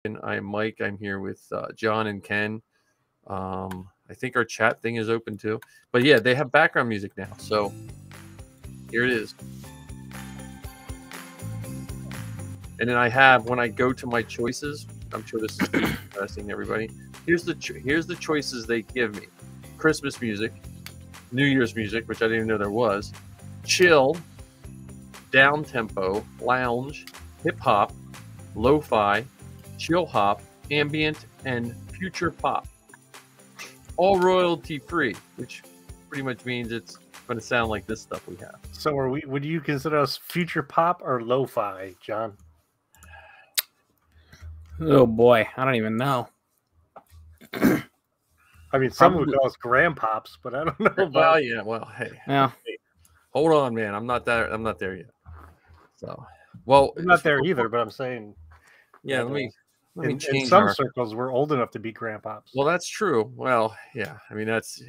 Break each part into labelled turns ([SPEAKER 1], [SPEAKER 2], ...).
[SPEAKER 1] I am Mike. I'm here with John and Ken. I think our chat thing is open too. But yeah, they have background music now. So here it is. And then I have, when I go to my choices, I'm sure this is interesting to everybody. Here's the choices they give me. Christmas music, New Year's music, which I didn't even know there was, chill, down tempo, lounge, hip hop, lo-fi, chill hop, ambient, and future pop. All royalty free, which pretty much means it's going to sound like this stuff we have.
[SPEAKER 2] So would you consider us future pop or lo-fi, John?
[SPEAKER 3] Oh boy, I don't even know.
[SPEAKER 2] I mean, some would call us grandpops, but I don't know about.
[SPEAKER 1] Well, yeah. Well, hey.
[SPEAKER 3] Yeah.
[SPEAKER 1] Hey, hold on, man. I'm not there yet. So, well,
[SPEAKER 2] I'm not there either. But I'm saying.
[SPEAKER 1] Yeah. Let me change.
[SPEAKER 2] In some circles, we're old enough to be grandpops.
[SPEAKER 1] Well, that's true. Well, yeah. I mean, that's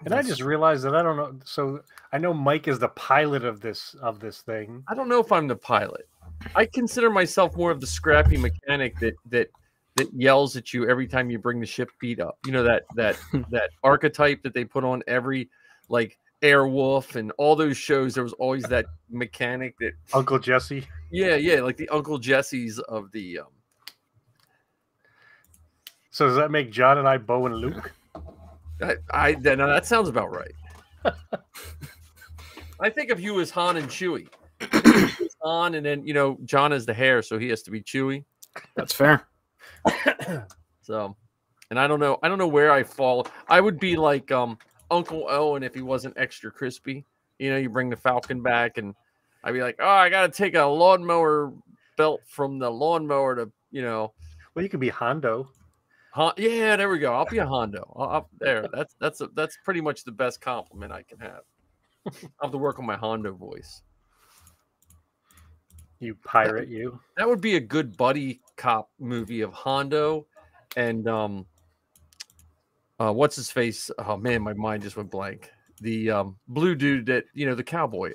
[SPEAKER 2] And I just realized that I don't know. So I know Mike is the pilot of this thing.
[SPEAKER 1] I don't know if I'm the pilot. I consider myself more of the scrappy mechanic that yells at you every time you bring the ship feet up. You know, that archetype that they put on every, like, Airwolf and all those shows. There was always that mechanic that
[SPEAKER 2] Uncle Jesse.
[SPEAKER 1] Yeah, like the Uncle Jesse's of the.
[SPEAKER 2] So does that make John and I Bo and Luke?
[SPEAKER 1] No, that sounds about right. I think of you as Han and Chewie. Han, and then John is the hair, so he has to be Chewie.
[SPEAKER 3] That's fair.
[SPEAKER 1] So, and I don't know where I fall. I would be like Uncle Owen if he wasn't extra crispy. You bring the Falcon back, and I'd be like, oh, I got to take a lawnmower belt from the lawnmower to
[SPEAKER 2] Well, you could be Hondo.
[SPEAKER 1] Yeah, there we go. I'll be a Hondo. There. That's pretty much the best compliment I can have. I'll have to work on my Hondo voice.
[SPEAKER 2] You pirate, you.
[SPEAKER 1] That would be a good buddy cop movie of Hondo and what's his face? Oh man, my mind just went blank. The blue dude that the cowboy.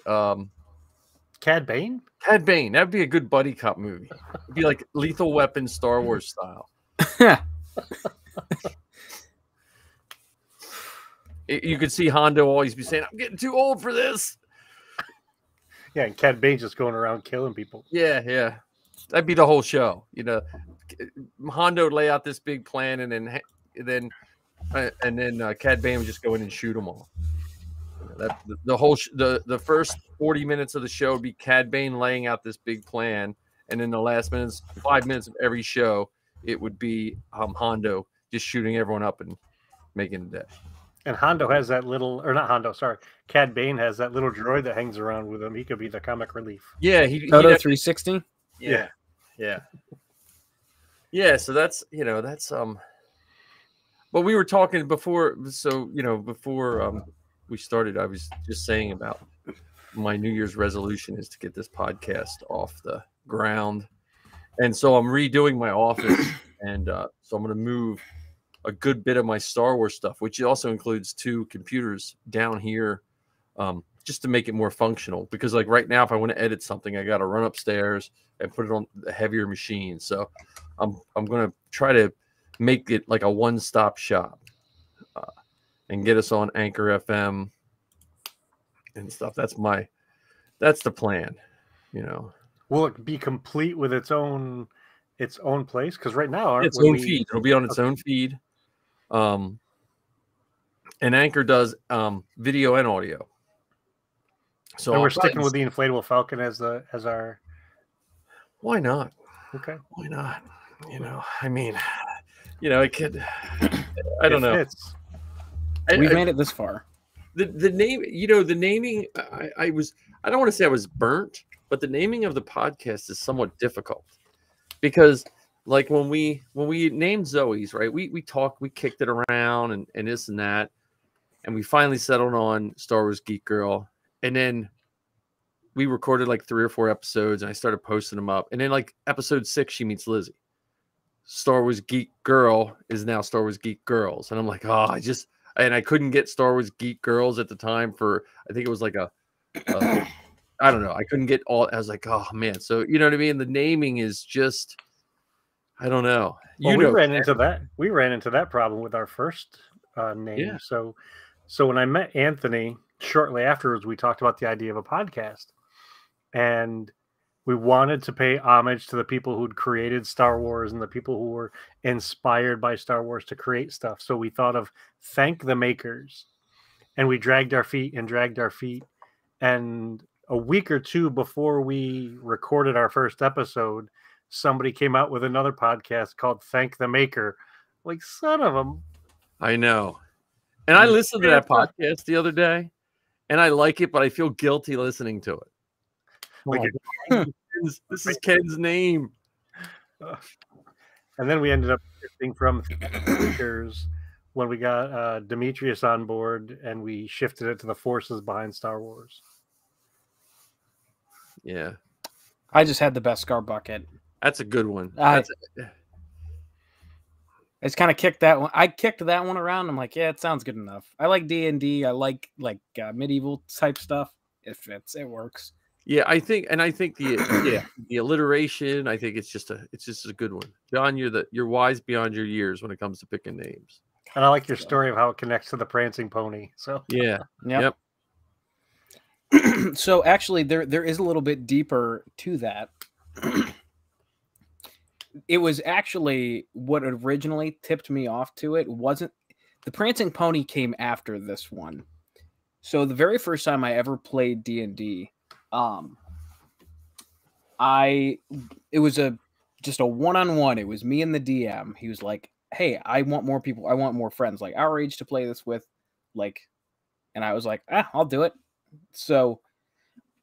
[SPEAKER 2] Cad Bane?
[SPEAKER 1] Cad Bane. That'd be a good buddy cop movie. It'd be like Lethal Weapon, Star Wars style. You could see Hondo always be saying, I'm getting too old for this.
[SPEAKER 2] Yeah, and Cad Bane's just going around killing people.
[SPEAKER 1] Yeah. That'd be the whole show. Hondo would lay out this big plan, and then Cad Bane would just go in and shoot them all. The first 40 minutes of the show would be Cad Bane laying out this big plan, and then the last 5 minutes of every show, it would be Hondo just shooting everyone up and making it dead.
[SPEAKER 2] And Hondo has that little, or not Hondo, sorry. Cad Bane has that little droid that hangs around with him. He could be the comic relief.
[SPEAKER 1] Yeah,
[SPEAKER 3] Toto 360.
[SPEAKER 1] Yeah. So that's But we were talking before. So before we started, I was just saying about my New Year's resolution is to get this podcast off the ground, and so I'm redoing my office, and so I'm going to move a good bit of my Star Wars stuff, which also includes 2 computers down here, just to make it more functional. Because like right now, if I want to edit something, I got to run upstairs and put it on a heavier machine. So I'm going to try to make it like a one-stop shop, and get us on Anchor FM and stuff. That's the plan.
[SPEAKER 2] Will it be complete with its own place? Because right now,
[SPEAKER 1] its own feed. It'll be on its own feed. And Anchor does video and audio. So
[SPEAKER 2] we're sticking with the Inflatable Falcon as our.
[SPEAKER 1] Why not?
[SPEAKER 2] Okay.
[SPEAKER 1] Why not? I mean, it could. I don't know.
[SPEAKER 3] We've made it this far.
[SPEAKER 1] The name, the naming. I don't want to say I was burnt, but the naming of the podcast is somewhat difficult because. Like when we named Zoe's, right? We kicked it around and this and that, and we finally settled on Star Wars Geek Girl, and then we recorded like 3 or 4 episodes, and I started posting them up, and then like episode 6, she meets Lizzie. Star Wars Geek Girl is now Star Wars Geek Girls, and I'm like, I couldn't get Star Wars Geek Girls at the time for I think it was like a I don't know. I couldn't get all. I was like, oh man. So you know what I mean. The naming is just, I don't know.
[SPEAKER 2] Well, we ran into that. We ran into that problem with our first name.
[SPEAKER 1] Yeah.
[SPEAKER 2] So when I met Anthony shortly afterwards, we talked about the idea of a podcast, and we wanted to pay homage to the people who'd created Star Wars and the people who were inspired by Star Wars to create stuff. So we thought of Thank the Makers, and we dragged our feet. And a week or two before we recorded our first episode, somebody came out with another podcast called Thank the Maker. Like, son of a...
[SPEAKER 1] I know. And I listened to that podcast the other day, and I like it, but I feel guilty listening to it. Like, this is Ken's name.
[SPEAKER 2] And then we ended up shifting from Makers when we got Demetrius on board, and we shifted it to the forces behind Star Wars.
[SPEAKER 1] Yeah.
[SPEAKER 3] I just had the Beskar bucket.
[SPEAKER 1] That's a good one.
[SPEAKER 3] I just kind of kicked that one. I kicked that one around. I'm like, yeah, it sounds good enough. I like D&D. I like medieval type stuff. It fits. It works.
[SPEAKER 1] Yeah, I think the alliteration. I think it's just a good one. John, you're wise beyond your years when it comes to picking names.
[SPEAKER 2] And I like your story of how it connects to the prancing pony. So
[SPEAKER 1] yeah,
[SPEAKER 3] yep. So actually, there is a little bit deeper to that. It was actually what originally tipped me off to it. Wasn't the prancing pony came after this one. So the very first time I ever played D&D, it was just a one-on-one. It was me and the DM. He was like, hey, I want more people. I want more friends like our age to play this with. And I was like, I'll do it. So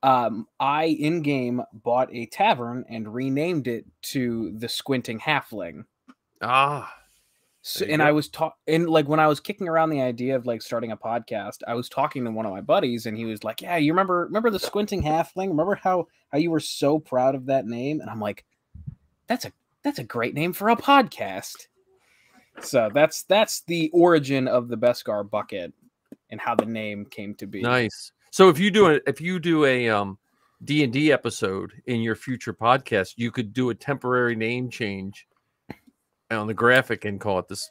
[SPEAKER 3] I in-game bought a tavern and renamed it to the Squinting Halfling. So, and I was when I was kicking around the idea of starting a podcast, I was talking to one of my buddies, and he was like, yeah, you remember the Squinting Halfling? Remember how you were so proud of that name? And I'm like, that's a great name for a podcast. So that's the origin of the Beskar bucket and how the name came to be.
[SPEAKER 1] Nice. So if you do a D&D episode in your future podcast, you could do a temporary name change on the graphic and call it this,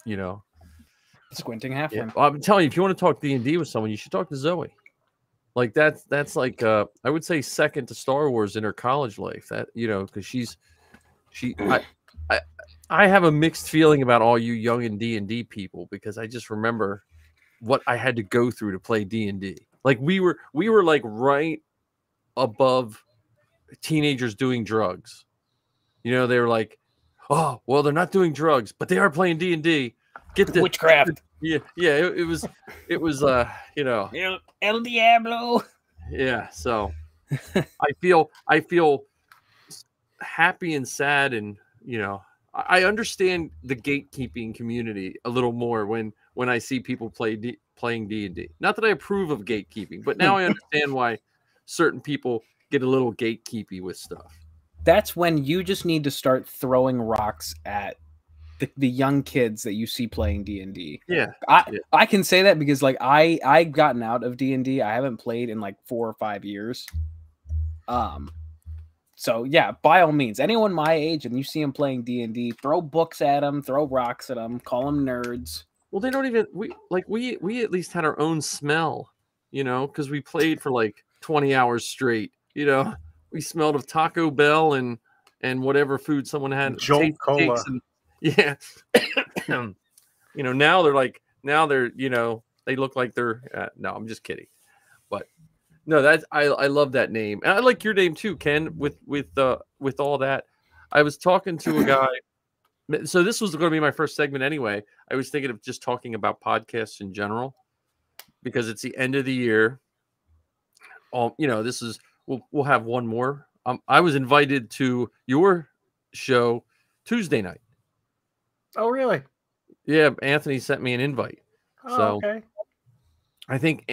[SPEAKER 3] Squinting Halfling.
[SPEAKER 1] Yeah. Well, I'm telling you, if you want to talk D&D with someone, you should talk to Zoe. Like that's like I would say second to Star Wars in her college life. That because I have a mixed feeling about all you young and D&D people, because I just remember what I had to go through to play D&D. Like we were like right above teenagers doing drugs. They were like, oh, well, they're not doing drugs, but they are playing D&D. Get the
[SPEAKER 3] witchcraft.
[SPEAKER 1] Yeah. It was
[SPEAKER 3] El Diablo.
[SPEAKER 1] Yeah. So I feel happy and sad, and I understand the gatekeeping community a little more when I see people playing D&D. Not that I approve of gatekeeping, but now I understand why certain people get a little gatekeepy with stuff.
[SPEAKER 3] That's when you just need to start throwing rocks at the young kids that you see playing D&D.
[SPEAKER 1] Yeah.
[SPEAKER 3] I can say that because I've gotten out of D&D. I haven't played in 4 or 5 years. So yeah, by all means, anyone my age and you see them playing D&D, throw books at them, throw rocks at them, call them nerds.
[SPEAKER 1] Well, they don't even we at least had our own smell, because we played for 20 hours straight. We smelled of Taco Bell and whatever food someone had.
[SPEAKER 2] Jolt Cola.
[SPEAKER 1] Yeah. Now they're they look like they're no, I'm just kidding. But no, I love that name. And I like your name too, Ken, with all that. I was talking to a guy. So this was going to be my first segment anyway. I was thinking of just talking about podcasts in general, because it's the end of the year. This is we'll have one more. I was invited to your show Tuesday night.
[SPEAKER 2] Oh, really?
[SPEAKER 1] Yeah, Anthony sent me an invite.
[SPEAKER 2] Oh, okay.
[SPEAKER 1] I think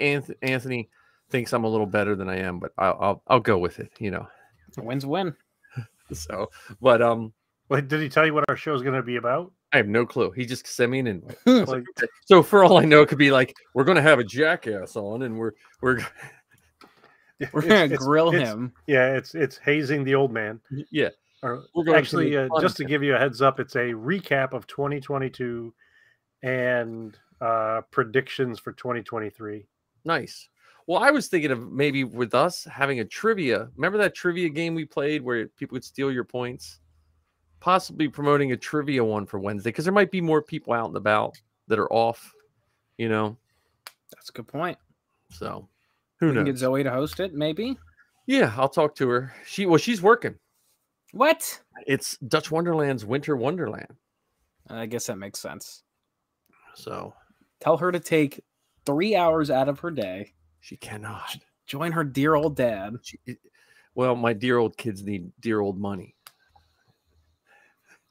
[SPEAKER 1] Anthony thinks I'm a little better than I am, but I'll go with it.
[SPEAKER 3] Win's a win.
[SPEAKER 1] So, but
[SPEAKER 2] Wait, did he tell you what our show is going to be about?
[SPEAKER 1] I have no clue. He just sent me an invite. So for all I know, it could be we're going to have a jackass on, and we're
[SPEAKER 3] We're gonna grill him.
[SPEAKER 2] Yeah, it's hazing the old man.
[SPEAKER 1] Yeah.
[SPEAKER 2] Or
[SPEAKER 1] We're going
[SPEAKER 2] actually,
[SPEAKER 1] to make
[SPEAKER 2] just to
[SPEAKER 1] fun.
[SPEAKER 2] give you a heads up, it's a recap of 2022 and predictions for 2023.
[SPEAKER 1] Nice. Well, I was thinking of maybe with us having a trivia. Remember that trivia game we played where people would steal your points? Possibly promoting a trivia one for Wednesday because there might be more people out and about that are off, you know.
[SPEAKER 3] That's a good point.
[SPEAKER 1] So who
[SPEAKER 3] We can
[SPEAKER 1] knows?
[SPEAKER 3] get Zoe to host it, maybe.
[SPEAKER 1] Yeah, I'll talk to her. She's working.
[SPEAKER 3] What?
[SPEAKER 1] It's Dutch Wonderland's Winter Wonderland.
[SPEAKER 3] I guess that makes sense.
[SPEAKER 1] So
[SPEAKER 3] Tell her to take 3 hours out of her day.
[SPEAKER 1] she cannot.
[SPEAKER 3] Join her dear old dad.
[SPEAKER 1] Well, my dear old kids need dear old money.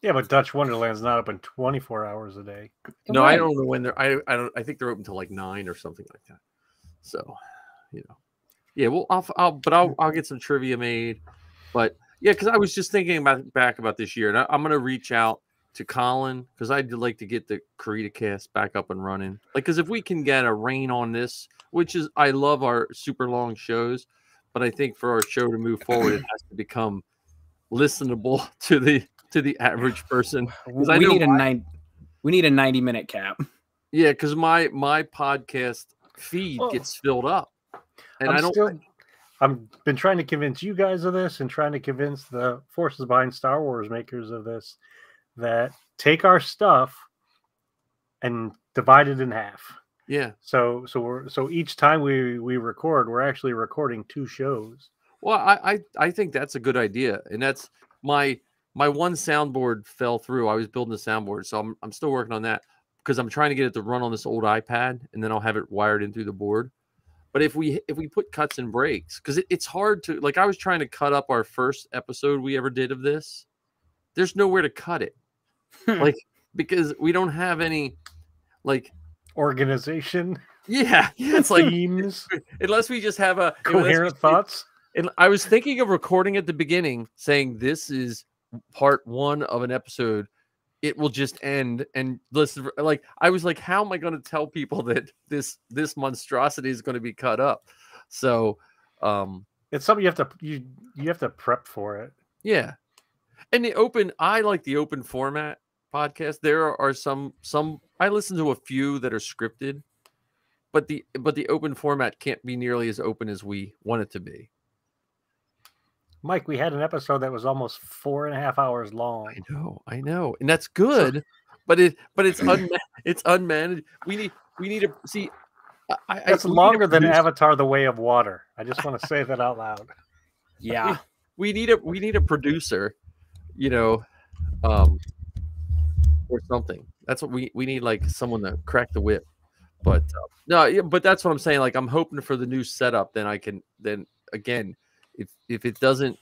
[SPEAKER 2] Yeah, but Dutch Wonderland's not open 24 hours a day.
[SPEAKER 1] No, right. I don't know when they're. I think they're open till like 9 or something like that. So, you know, yeah. Well, I'll get some trivia made. But yeah, because I was just thinking back about this year, and I'm gonna reach out to Colin because I'd like to get the Karita Cast back up and running. Like, because if we can get a rein on this, which is I love our super long shows, but I think for our show to move forward, it has to become listenable to the average person.
[SPEAKER 3] We need a 90-minute cap.
[SPEAKER 1] Yeah, because my podcast feed gets filled up, and
[SPEAKER 2] I've been trying to convince you guys of this, and trying to convince the forces behind Star Wars makers of this, that take our stuff and divide it in half.
[SPEAKER 1] Yeah.
[SPEAKER 2] So each time we record, we're actually recording 2 shows.
[SPEAKER 1] Well, I think that's a good idea, and that's my one soundboard fell through. I was building a soundboard, so I'm still working on that because I'm trying to get it to run on this old iPad, and then I'll have it wired in through the board. But if we put cuts and breaks, because it's hard to, like, I was trying to cut up our first episode we ever did of this. There's nowhere to cut it, like, because we don't have any, like,
[SPEAKER 2] organization.
[SPEAKER 1] Yeah, it's like
[SPEAKER 2] themes,
[SPEAKER 1] unless we just have a
[SPEAKER 2] coherent thoughts.
[SPEAKER 1] And I was thinking of recording at the beginning, saying this is part 1 of an episode. It will just end and listen. Like, I was like, how am I going to tell people that this monstrosity is going to be cut up? So
[SPEAKER 2] it's something you have to prep for it.
[SPEAKER 1] Yeah. And I like the open format podcast. There are some I listen to a few that are scripted, but the open format can't be nearly as open as we want it to be.
[SPEAKER 2] Mike, we had an episode that was almost 4.5 hours long.
[SPEAKER 1] I know, and that's good, but it's unmanaged. We need to see.
[SPEAKER 2] That's longer than Avatar: The Way of Water. I just want to say that out loud.
[SPEAKER 3] Yeah,
[SPEAKER 1] we need a producer, or something. That's what we need, like someone to crack the whip. But but that's what I'm saying. Like, I'm hoping for the new setup. Then again. If it doesn't,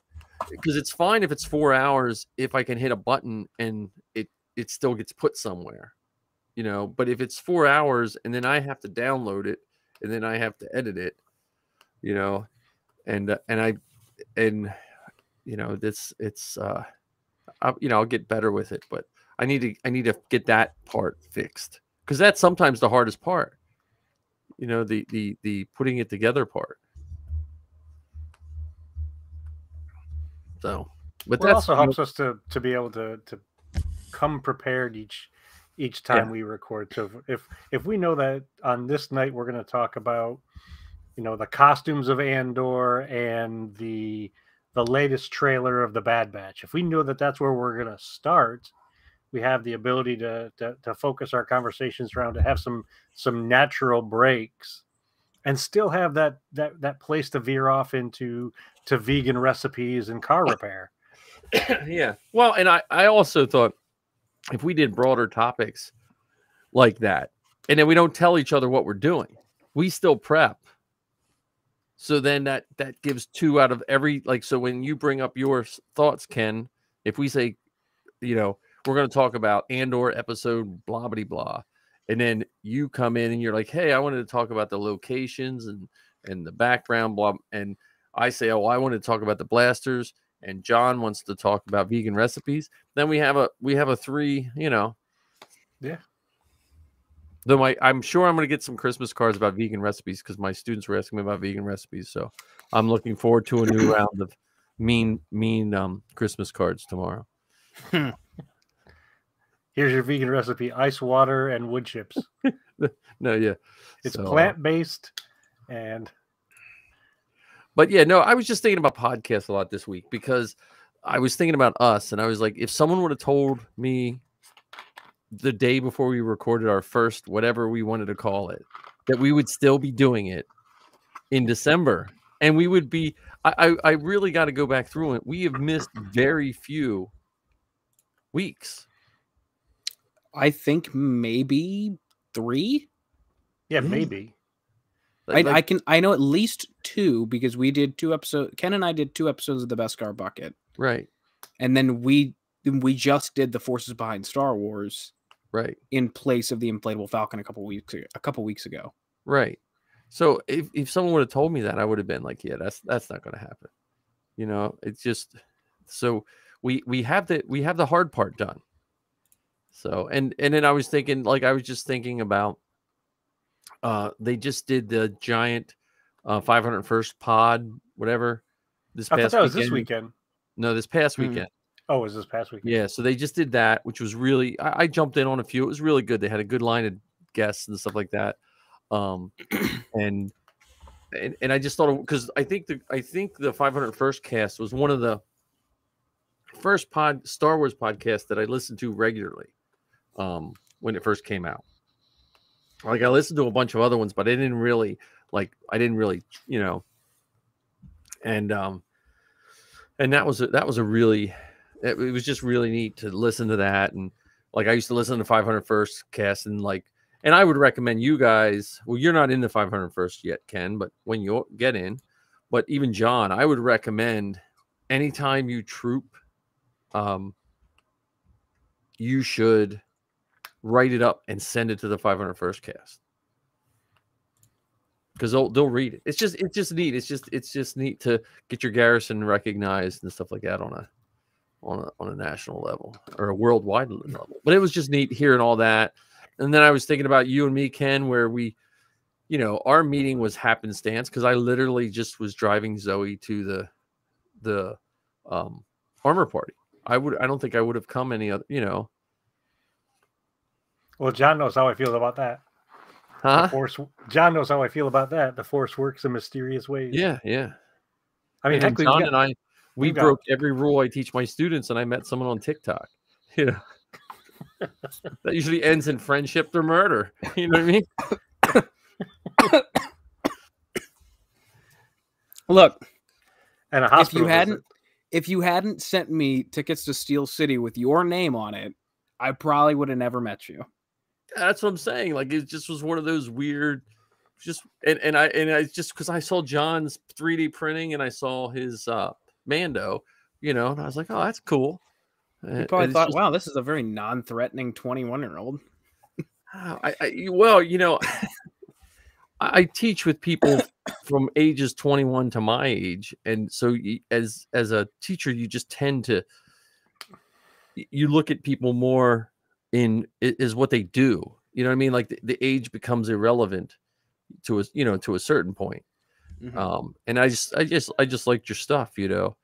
[SPEAKER 1] because it's fine if it's 4 hours, if I can hit a button and it still gets put somewhere, but if it's 4 hours and then I have to download it and then I have to edit it, I'll get better with it, but I need to get that part fixed, because that's sometimes the hardest part, the putting it together part. So, but that
[SPEAKER 2] also helps us to be able to come prepared each time we record. So if we know that on this night we're going to talk about the costumes of Andor and the latest trailer of the Bad Batch, if we know that that's where we're going to start, we have the ability to focus our conversations around, to have some natural breaks, and still have that place to veer off into vegan recipes and car repair.
[SPEAKER 1] Yeah. Well, and I also thought if we did broader topics like that, and then we don't tell each other what we're doing, we still prep. So then that gives 2 out of every, like, so when you bring up your thoughts, Ken, if we say, we're going to talk about Andor episode blah, blah, blah, and then you come in and you're like, hey, I wanted to talk about the locations and the background, blah, and I say, oh, I want to talk about the blasters, and John wants to talk about vegan recipes. Then we have a 3,
[SPEAKER 2] Yeah.
[SPEAKER 1] Though I'm sure I'm going to get some Christmas cards about vegan recipes because my students were asking me about vegan recipes. So I'm looking forward to a new round of mean Christmas cards tomorrow.
[SPEAKER 2] Here's your vegan recipe: ice water and wood chips.
[SPEAKER 1] No, yeah,
[SPEAKER 2] it's plant-based, and
[SPEAKER 1] but yeah, no, I was just thinking about podcasts a lot this week because I was thinking about us, and I was like, if someone would have told me the day before we recorded our first, whatever we wanted to call it, that we would still be doing it in December, and we would be, I really got to go back through it. We have missed very few weeks.
[SPEAKER 3] I think maybe 3.
[SPEAKER 2] Yeah, maybe.
[SPEAKER 3] I know at least 2 because we did 2 episodes. Ken and I did 2 episodes of the Beskar Bucket,
[SPEAKER 1] right?
[SPEAKER 3] And then we just did the Forces Behind Star Wars,
[SPEAKER 1] right,
[SPEAKER 3] in place of the Inflatable Falcon a couple weeks ago,
[SPEAKER 1] right. So if someone would have told me that, I would have been like, yeah, that's not going to happen. You know, it's just so we have the hard part done. So and then I was thinking, like, I was just thinking about they just did the giant 501st pod, whatever, this past
[SPEAKER 2] that was this weekend.
[SPEAKER 1] No, this past weekend.
[SPEAKER 2] Oh, it was this past weekend?
[SPEAKER 1] Yeah, so they just did that, which was really, I jumped in on a few. It was really good. They had a good line of guests and stuff like that. And I just thought, because I think the 501st cast was one of the first Star Wars podcasts that I listened to regularly when it first came out. Like, I listened to a bunch of other ones, but I didn't really, you know, and that was a really, it was just really neat to listen to that. And like, I used to listen to 501st cast, and like, and I would recommend you guys, well, you're not in the 501st yet, Ken, but when you get in, but even John, I would recommend anytime you troop, you should write it up and send it to the 501st cast, because they'll read it. It's just neat. It's just neat to get your garrison recognized and stuff like that on a national level or a worldwide level. But it was just neat hearing all that. And then I was thinking about you and me, Ken, where we, you know, our meeting was happenstance because I literally just was driving Zoe to the armor party. I don't think I would have come any other, you know.
[SPEAKER 2] Well, John knows how I feel about that.
[SPEAKER 1] Huh?
[SPEAKER 2] John knows how I feel about that. The Force works in mysterious ways.
[SPEAKER 1] Yeah, yeah.
[SPEAKER 2] I mean,
[SPEAKER 1] and John and I, we broke every rule I teach my students, and I met someone on TikTok. You know, that usually ends in friendship or murder. You know what I mean?
[SPEAKER 3] Look,
[SPEAKER 2] and a hospital
[SPEAKER 3] if you hadn't sent me tickets to Steel City with your name on it, I probably would have never met you.
[SPEAKER 1] That's what I'm saying. Like, it just was one of those weird, and I just, because I saw John's 3D printing and I saw his Mando, you know, and I was like, oh, that's cool.
[SPEAKER 3] You probably thought, wow, this is a very non-threatening 21-year-old.
[SPEAKER 1] Well, you know, I teach with people from ages 21 to my age, and so as a teacher, you just tend to, you look at people more is what they do. You know what I mean? Like the age becomes irrelevant to us, you know, to a certain point. Mm-hmm. And I just liked your stuff, you know,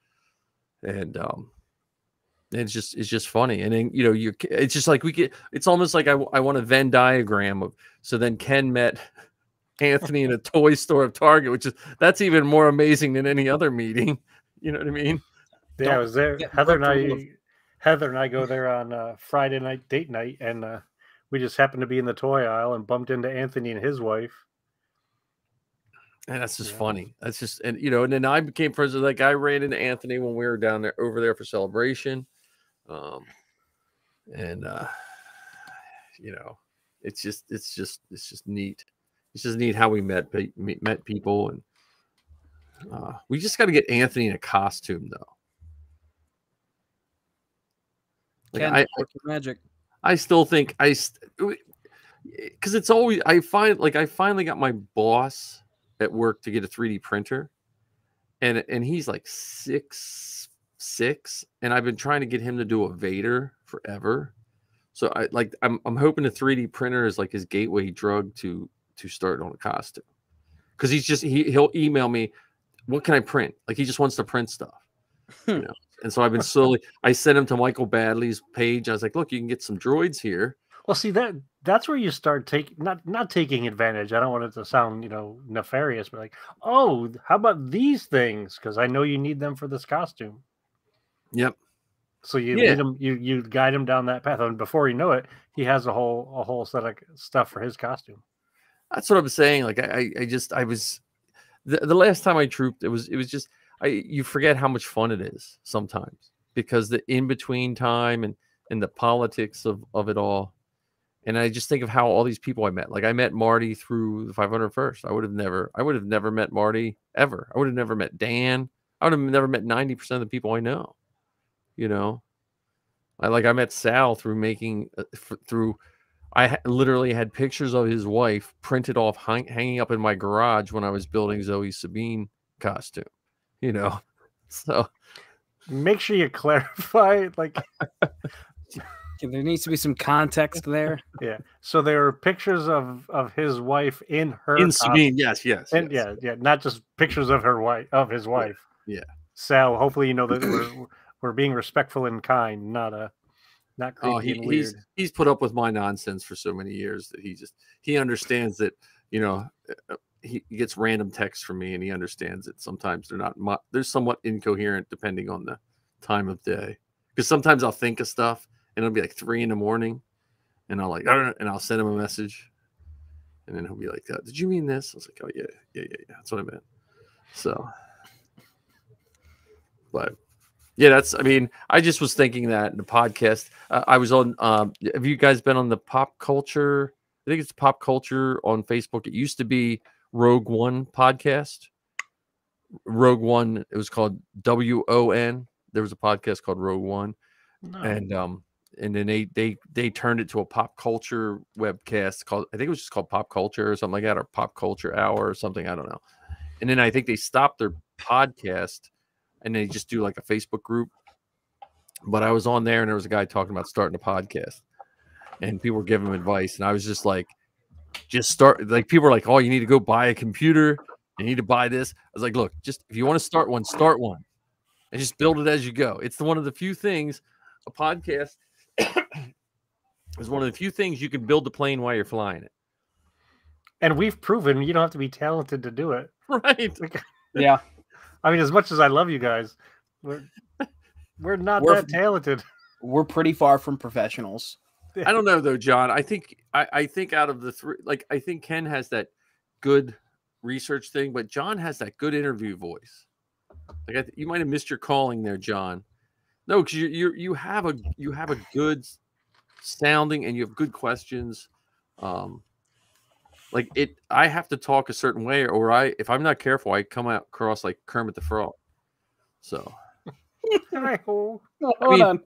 [SPEAKER 1] and it's just funny. And then, you know, it's just like it's almost like I want a Venn diagram of, so then Ken met Anthony in a toy store of Target, that's even more amazing than any other meeting. You know what I mean?
[SPEAKER 2] Yeah, I was there. Heather and I go there on Friday night date night, and we just happened to be in the toy aisle and bumped into Anthony and his wife.
[SPEAKER 1] And that's just funny. That's just, and you know, and then I became friends with, like, I ran into Anthony when we were over there for Celebration. And you know, it's just neat. It's just neat how we met people, and we just got to get Anthony in a costume though.
[SPEAKER 3] Like, magic.
[SPEAKER 1] I still think because it's always, I finally got my boss at work to get a 3D printer, and he's like 6'6", and I've been trying to get him to do a Vader forever. So I'm hoping the 3D printer is like his gateway drug to start on a costume. Because he'll email me, what can I print? Like he just wants to print stuff. You know. And so I've been I sent him to Michael Badley's page. I was like, look, you can get some droids here.
[SPEAKER 2] Well, see, that's where you start taking not taking advantage. I don't want it to sound, nefarious, but like, oh, how about these things? Because I know you need them for this costume.
[SPEAKER 1] Yep.
[SPEAKER 2] So you lead him, you guide him down that path, and before you know it, he has a whole set of stuff for his costume.
[SPEAKER 1] That's what I'm saying. Like I was the last time I trooped, it was just you forget how much fun it is sometimes because the in between time and the politics of it all. And I just think of how all these people I met. Like I met Marty through the 501st. I would have never met Marty ever. I would have never met Dan. I would have never met 90% of the people I know. You know, I met Sal through making literally had pictures of his wife printed off hanging up in my garage when I was building Zoe Sabine costume. You know, so
[SPEAKER 2] make sure you clarify like.
[SPEAKER 3] There needs to be some context there.
[SPEAKER 2] Yeah. So there are pictures of his wife in
[SPEAKER 1] Sabine. Yes.
[SPEAKER 2] And
[SPEAKER 1] yes.
[SPEAKER 2] Yeah. Not just pictures of his wife.
[SPEAKER 1] Yeah.
[SPEAKER 2] Sal, hopefully you know that we're being respectful and kind, not creepy and weird.
[SPEAKER 1] He's put up with my nonsense for so many years that he understands that, he gets random texts from me and he understands that sometimes they're somewhat incoherent depending on the time of day. Because sometimes I'll think of stuff and it'll be like 3 a.m. and I'll send him a message and then he'll be like, did you mean this? I was like, oh yeah. That's what I meant. So, but yeah, I just was thinking that in the podcast, I was on, have you guys been on the Pop Culture? I think it's Pop Culture on Facebook. It used to be Rogue One podcast. Rogue One, it was called WON. There was a podcast called Rogue One. No. And then they turned it to a pop culture webcast called, I think it was just called Pop Culture or something like that, or Pop Culture Hour or something. I don't know. And then I think they stopped their podcast and they just do like a Facebook group. But I was on there and there was a guy talking about starting a podcast and people were giving him advice. And I was just like, just start. Like people were like, oh, you need to go buy a computer. You need to buy this. I was like, look, just if you want to start one and just build it as you go. It's one of the few things, a podcast is one of the few things you can build the plane while you're flying it.
[SPEAKER 2] And we've proven you don't have to be talented to do it.
[SPEAKER 1] Right.
[SPEAKER 3] Yeah.
[SPEAKER 2] I mean, as much as I love you guys, we're not that talented.
[SPEAKER 3] We're pretty far from professionals.
[SPEAKER 1] I don't know though, John. I think out of the three, like I think Ken has that good research thing, but John has that good interview voice. Like you might have missed your calling there, John. No, because you have a good sounding and you have good questions. I have to talk a certain way, or if I'm not careful, I come out across like Kermit the Frog. So,
[SPEAKER 3] hold on.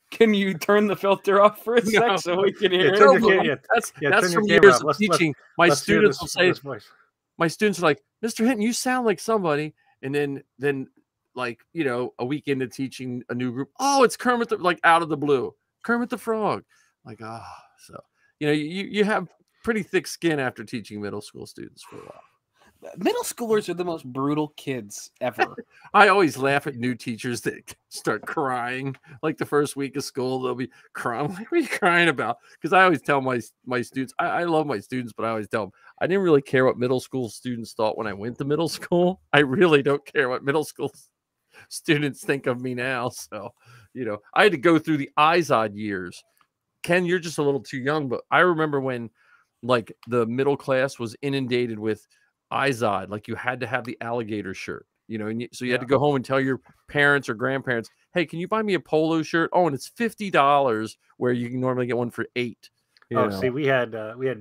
[SPEAKER 3] Can you turn the filter off for a sec so we can hear it?
[SPEAKER 1] That's from years of teaching. My students will say, my students are like, Mr. Hinton, you sound like somebody. And then like, a week into teaching a new group, oh, it's Kermit, like out of the blue, Kermit the Frog. Like, so, you have pretty thick skin after teaching middle school students for a while.
[SPEAKER 3] Middle schoolers are the most brutal kids ever.
[SPEAKER 1] I always laugh at new teachers that start crying. Like the first week of school, they'll be crying. Like, what are you crying about? Because I always tell my students, I love my students, but I always tell them, I didn't really care what middle school students thought when I went to middle school. I really don't care what middle school students think of me now. So, I had to go through the Izod years. Ken, you're just a little too young, but I remember when like the middle class was inundated with Izod, like you had to have the alligator shirt, and so you had to go home and tell your parents or grandparents, hey, can you buy me a polo shirt? Oh, and it's $50 where you can normally get one for $8.
[SPEAKER 2] See, we had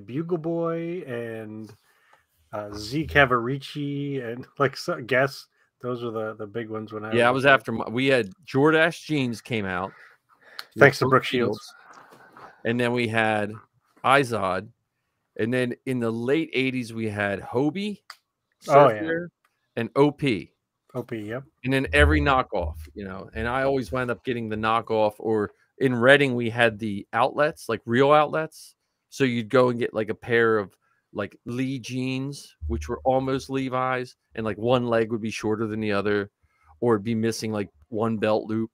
[SPEAKER 2] Bugle Boy and Z Cavarici and Guess. Those were the big ones when
[SPEAKER 1] I was after we had Jordache jeans came out.
[SPEAKER 2] Thanks to Brooke Shields.
[SPEAKER 1] And then we had Izod. And then in the late 80s, we had Hobie, and OP.
[SPEAKER 2] OP, yep.
[SPEAKER 1] And then every knockoff, and I always wound up getting the knockoff or in Reading, we had the outlets, like real outlets. So you'd go and get like a pair of like Lee jeans, which were almost Levi's, and like one leg would be shorter than the other, or it'd be missing like one belt loop,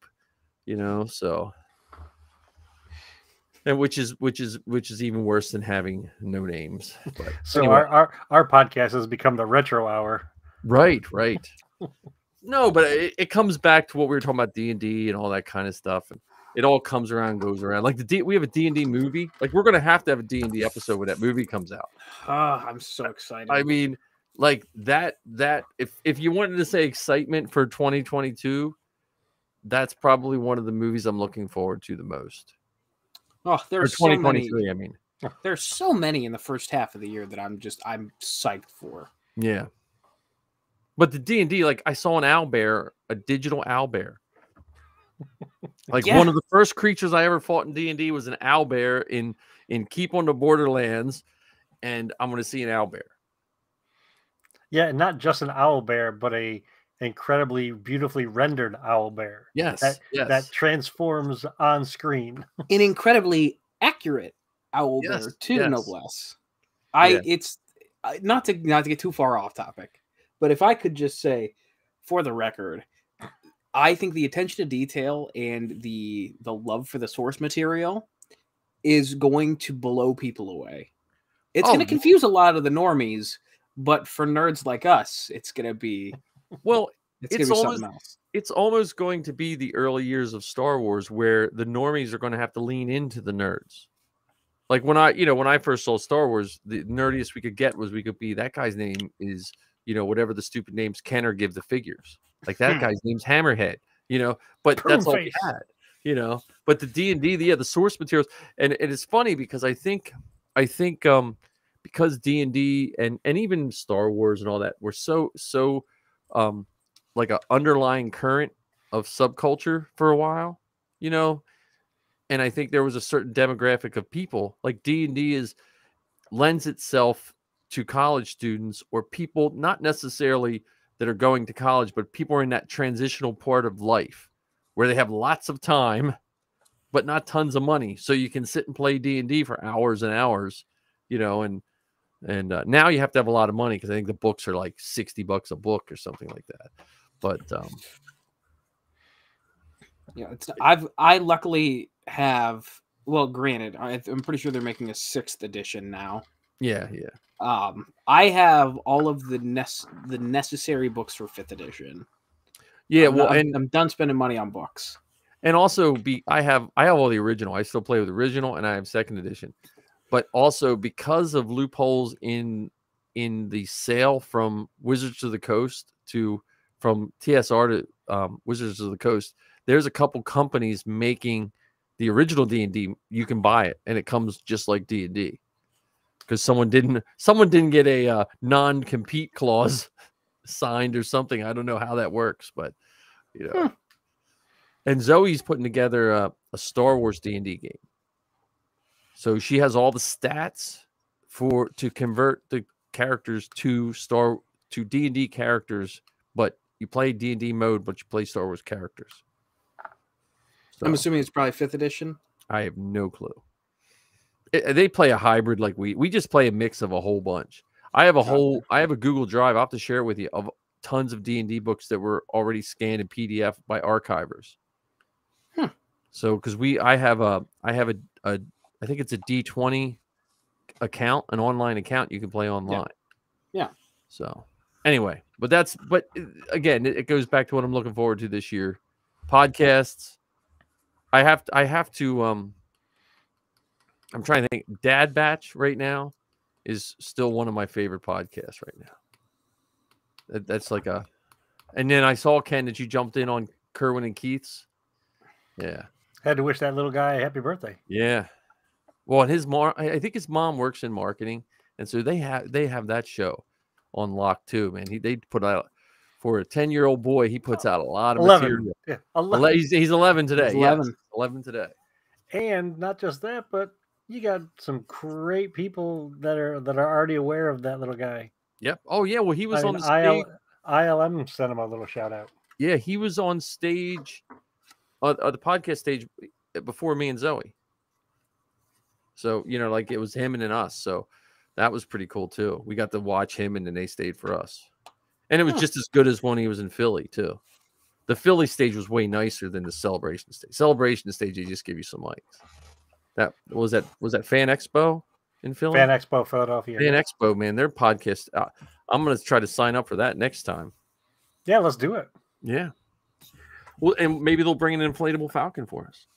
[SPEAKER 1] so. And which is even worse than having no names. But
[SPEAKER 2] So
[SPEAKER 1] anyway.
[SPEAKER 2] our podcast has become the retro hour.
[SPEAKER 1] Right. No, but it comes back to what we were talking about, D&D and all that kind of stuff, and it all comes around and goes around. Like we have a D&D movie. Like we're gonna have to have a D&D episode when that movie comes out.
[SPEAKER 3] I'm so excited.
[SPEAKER 1] I mean, like that if you wanted to say excitement for 2022, that's probably one of the movies I'm looking forward to the most.
[SPEAKER 3] Oh, there's so many.
[SPEAKER 1] I mean,
[SPEAKER 3] there's so many in the first half of the year that I'm psyched for.
[SPEAKER 1] Yeah. But the D&D, like I saw an owlbear, a digital owlbear. Like one of the first creatures I ever fought in D&D was an owlbear in Keep on the Borderlands, and I'm going to see an owlbear.
[SPEAKER 2] Yeah, not just an owlbear, but a incredibly beautifully rendered owlbear.
[SPEAKER 1] Yes,
[SPEAKER 2] that transforms on screen.
[SPEAKER 3] An incredibly accurate owlbear too, no less. It's not to get too far off topic, but if I could just say, for the record, I think the attention to detail and the love for the source material is going to blow people away. It's going to confuse a lot of the normies, but for nerds like us, it's going to be something else. It's
[SPEAKER 1] almost going to be the early years of Star Wars where the normies are going to have to lean into the nerds. Like when I first saw Star Wars, the nerdiest we could get was we could be that guy's name is, whatever the stupid names Kenner give the figures. Like that guy's name's Hammerhead, but that's all we had, But the D&D, the source materials, and it is funny because I think because D&D and even Star Wars and all that were so like an underlying current of subculture for a while, and I think there was a certain demographic of people like D&D lends itself to college students or people not necessarily that are going to college, but people are in that transitional part of life where they have lots of time, but not tons of money. So you can sit and play D&D for hours and hours, and now you have to have a lot of money because I think the books are like $60 a book or something like that. But
[SPEAKER 3] I luckily have. Well, granted, I'm pretty sure they're making a 6th edition now.
[SPEAKER 1] Yeah.
[SPEAKER 3] I have all of the necessary books for 5th edition.
[SPEAKER 1] Yeah,
[SPEAKER 3] I'm done spending money on books.
[SPEAKER 1] And also, I have all the original. I still play with original, and I have 2nd edition. But also because of loopholes in the sale from Wizards of the Coast from TSR to Wizards of the Coast, there's a couple companies making the original D&D. You can buy it, and it comes just like D&D because someone didn't get a non-compete clause signed or something. I don't know how that works, but And Zoe's putting together a Star Wars D&D game. So she has all the stats to convert the characters to D&D characters, but you play D&D mode, but you play Star Wars characters. So,
[SPEAKER 3] I'm assuming it's probably 5th edition.
[SPEAKER 1] I have no clue. They play a hybrid like we just play a mix of a whole bunch. I have a Google Drive. I'll have to share it with you of tons of D&D books that were already scanned in PDF by archivers. So because I have a I think it's a D20 account, an online account you can play online.
[SPEAKER 3] Yeah.
[SPEAKER 1] So anyway, but again, it goes back to what I'm looking forward to this year. Podcasts. I have to I'm trying to think. Dad Batch right now is still one of my favorite podcasts right now. That's like and then I saw, Ken, that you jumped in on Kerwin and Keith's. Yeah.
[SPEAKER 2] Had to wish that little guy a happy birthday.
[SPEAKER 1] Yeah. Well, and I think his mom works in marketing, and so they have that show on lock too, man. They put out for a 10-year-old boy. He puts out a lot of
[SPEAKER 2] 11.
[SPEAKER 1] material.
[SPEAKER 2] Yeah, 11.
[SPEAKER 1] He's 11 today.
[SPEAKER 3] He's 11.
[SPEAKER 1] Yes, 11 today.
[SPEAKER 2] And not just that, but you got some great people that are already aware of that little guy.
[SPEAKER 1] Yep. Oh yeah. Well, he was on the stage.
[SPEAKER 2] ILM sent him a little shout out.
[SPEAKER 1] Yeah, he was on stage, the podcast stage. before me and Zoe. So, you know, like it was him and then us. So that was pretty cool too. We got to watch him and then they stayed for us. And it was just as good as when he was in Philly too. The Philly stage was way nicer than the celebration stage. Celebration stage, they just give you some mics. That was Fan Expo in Philly?
[SPEAKER 2] Fan Expo Philadelphia.
[SPEAKER 1] Fan Expo, man, their podcast. I'm gonna try to sign up for that next time.
[SPEAKER 2] Yeah, let's do it.
[SPEAKER 1] Yeah. Well, and maybe they'll bring an inflatable Falcon for us.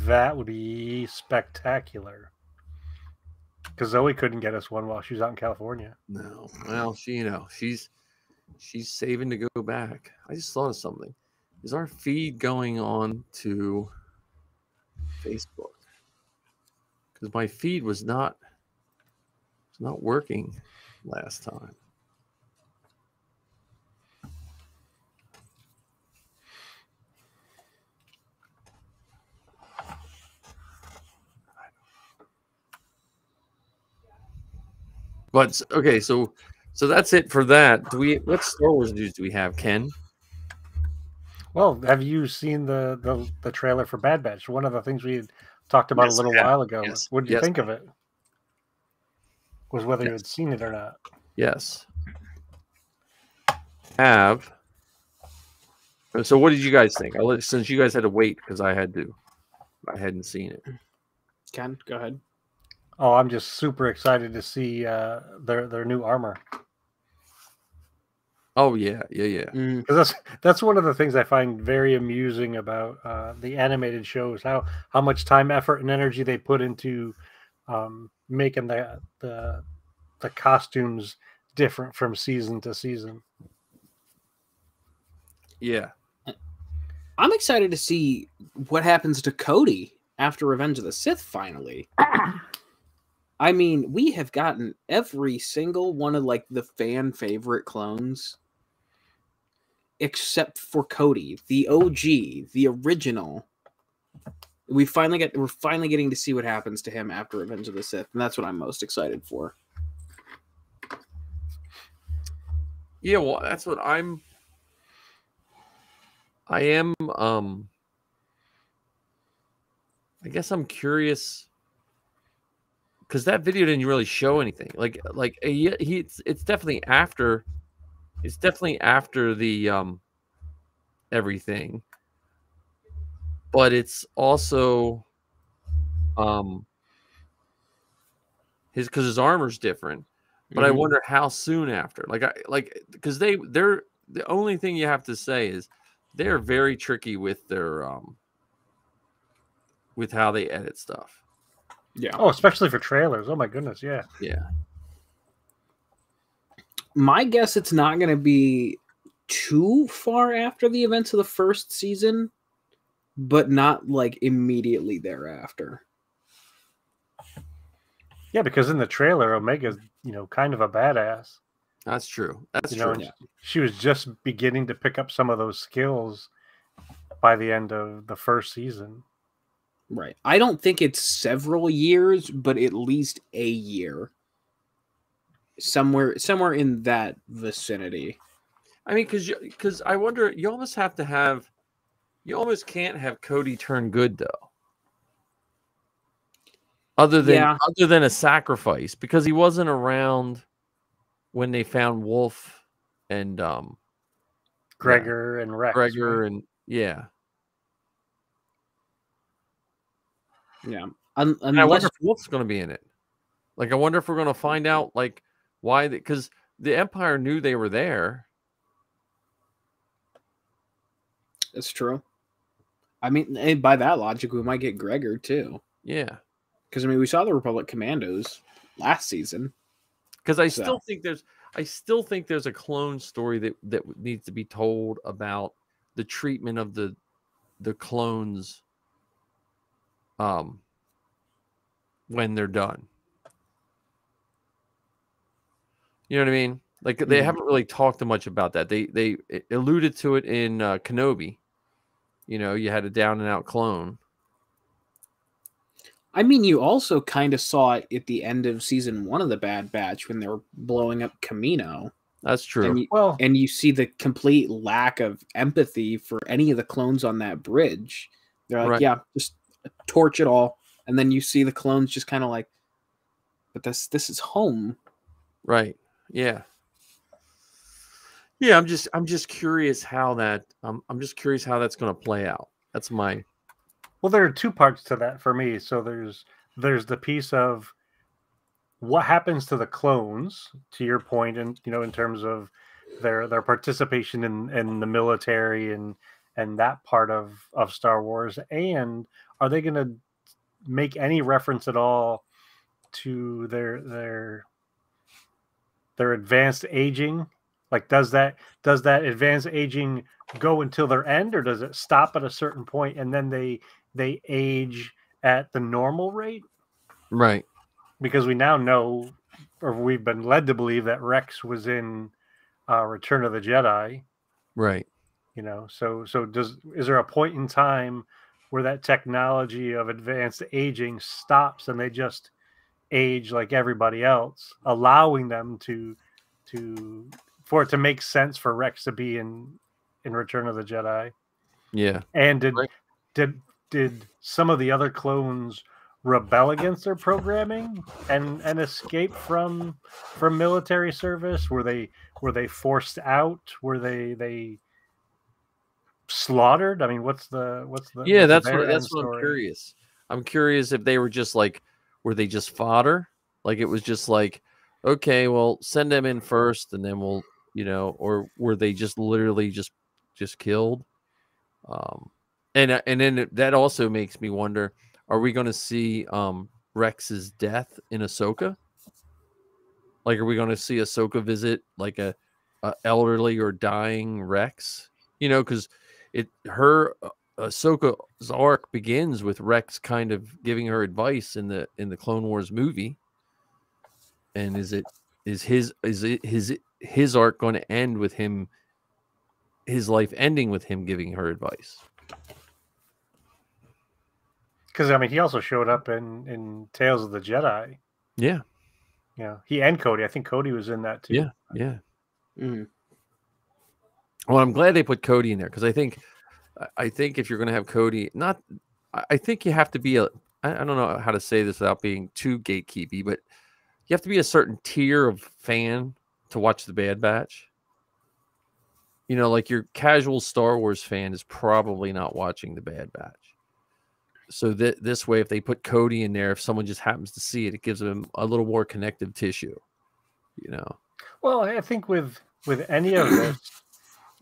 [SPEAKER 2] That would be spectacular. Because Zoe couldn't get us one while she was out in California.
[SPEAKER 1] No, well, she's saving to go back. I just thought of something. Is our feed going on to Facebook? Because my feed was not working last time. But okay, so that's it for that. What Star Wars news do we have, Ken?
[SPEAKER 2] Well, have you seen the trailer for Bad Batch? One of the things we had talked about
[SPEAKER 1] Yes,
[SPEAKER 2] a little
[SPEAKER 1] I have.
[SPEAKER 2] while ago.
[SPEAKER 1] Yes.
[SPEAKER 2] What did you
[SPEAKER 1] Yes.
[SPEAKER 2] think of it? Was whether you
[SPEAKER 1] Yes.
[SPEAKER 2] had seen it or not.
[SPEAKER 1] Yes. Have. So what did you guys think? Since you guys had to wait because I hadn't seen it.
[SPEAKER 3] Ken, go ahead.
[SPEAKER 2] Oh, I'm just super excited to see their new armor.
[SPEAKER 1] Oh yeah.
[SPEAKER 2] Because that's one of the things I find very amusing about the animated shows. How much time, effort, and energy they put into making the costumes different from season to season.
[SPEAKER 1] Yeah.
[SPEAKER 3] I'm excited to see what happens to Cody after Revenge of the Sith finally. I mean, we have gotten every single one of like the fan favorite clones except for Cody, the OG, the original. We're finally getting to see what happens to him after Revenge of the Sith, and that's what I'm most excited for.
[SPEAKER 1] Yeah, well, that's what I am I guess I'm curious because that video didn't really show anything. It's definitely after the everything, but it's also his armor's different. But I wonder how soon after. Because they're the only thing you have to say is they're very tricky with their with how they edit stuff.
[SPEAKER 3] Yeah.
[SPEAKER 2] Oh, especially for trailers. Oh my goodness, yeah.
[SPEAKER 1] Yeah.
[SPEAKER 3] My guess it's not going to be too far after the events of the first season, but not like immediately thereafter.
[SPEAKER 2] Yeah, because in the trailer, Omega's, kind of a badass.
[SPEAKER 1] That's true. That's
[SPEAKER 2] true.
[SPEAKER 1] true.
[SPEAKER 2] She was just beginning to pick up some of those skills by the end of the first season.
[SPEAKER 3] Right. I don't think it's several years, but at least a year. Somewhere in that vicinity.
[SPEAKER 1] I mean, because I wonder, you almost can't have Cody turn good though. Other than a sacrifice, because he wasn't around when they found Wolf and
[SPEAKER 2] Gregor and Rex.
[SPEAKER 1] And yeah.
[SPEAKER 3] Yeah.
[SPEAKER 1] And I wonder if Wolf's going to be in it. Like, I wonder if we're going to find out like why, because the Empire knew they were there.
[SPEAKER 3] That's true. I mean, and by that logic, we might get Gregor too.
[SPEAKER 1] Yeah.
[SPEAKER 3] Because, I mean, we saw the Republic Commandos last season.
[SPEAKER 1] Because I still think there's a clone story that needs to be told about the treatment of the clones when they're done. You know what I mean? Like, they haven't really talked much about that. They alluded to it in Kenobi. You had a down and out clone.
[SPEAKER 3] I mean, you also kind of saw it at the end of season 1 of the Bad Batch when they were blowing up Camino.
[SPEAKER 1] That's true.
[SPEAKER 3] And you see the complete lack of empathy for any of the clones on that bridge. They're like,
[SPEAKER 1] Right.
[SPEAKER 3] yeah, just torch it all, and then you see the clones just kind of like, but this is home.
[SPEAKER 1] Right. Yeah. Yeah. I'm just curious how that. I'm just curious how that's going to play out. That's my.
[SPEAKER 2] Well, there are two parts to that for me. So there's the piece of what happens to the clones, to your point, and in terms of their participation in the military and that part of Star Wars, and are they going to make any reference at all to their advanced aging? Like, does that advanced aging go until their end, or does it stop at a certain point and then they age at the normal rate?
[SPEAKER 1] Right.
[SPEAKER 2] Because we now know, or we've been led to believe, that Rex was in Return of the Jedi.
[SPEAKER 1] Right.
[SPEAKER 2] So is there a point in time where that technology of advanced aging stops and they just age like everybody else, allowing them for it to make sense for Rex to be in Return of the Jedi?
[SPEAKER 1] Yeah.
[SPEAKER 2] And
[SPEAKER 1] Right.
[SPEAKER 2] did some of the other clones rebel against their programming and escape from military service? Were they forced out? Were they slaughtered? I mean, what's
[SPEAKER 1] Yeah. That's
[SPEAKER 2] their end
[SPEAKER 1] what I'm
[SPEAKER 2] story?
[SPEAKER 1] curious. I'm curious if they were just like, were they just fodder? Like it was just like, okay, well, send them in first, and then we'll, or were they just literally just killed? And then that also makes me wonder: are we going to see Rex's death in Ahsoka? Like, are we going to see Ahsoka visit like a elderly or dying Rex? Because Ahsoka's arc begins with Rex kind of giving her advice in the Clone Wars movie. And is his arc going to end with him? His life ending with him giving her advice?
[SPEAKER 2] Because I mean, he also showed up in Tales of the Jedi.
[SPEAKER 1] Yeah.
[SPEAKER 2] He and Cody. I think Cody was in that too.
[SPEAKER 1] Yeah. Yeah.
[SPEAKER 3] Mm-hmm.
[SPEAKER 1] Well, I'm glad they put Cody in there, because I think if you're going to have Cody, I think you have to be I don't know how to say this without being too gatekeepy, but you have to be a certain tier of fan to watch the Bad Batch. Like your casual Star Wars fan is probably not watching the Bad Batch. So this way, if they put Cody in there, if someone just happens to see it, it gives them a little more connective tissue.
[SPEAKER 2] Well, I think with any of this,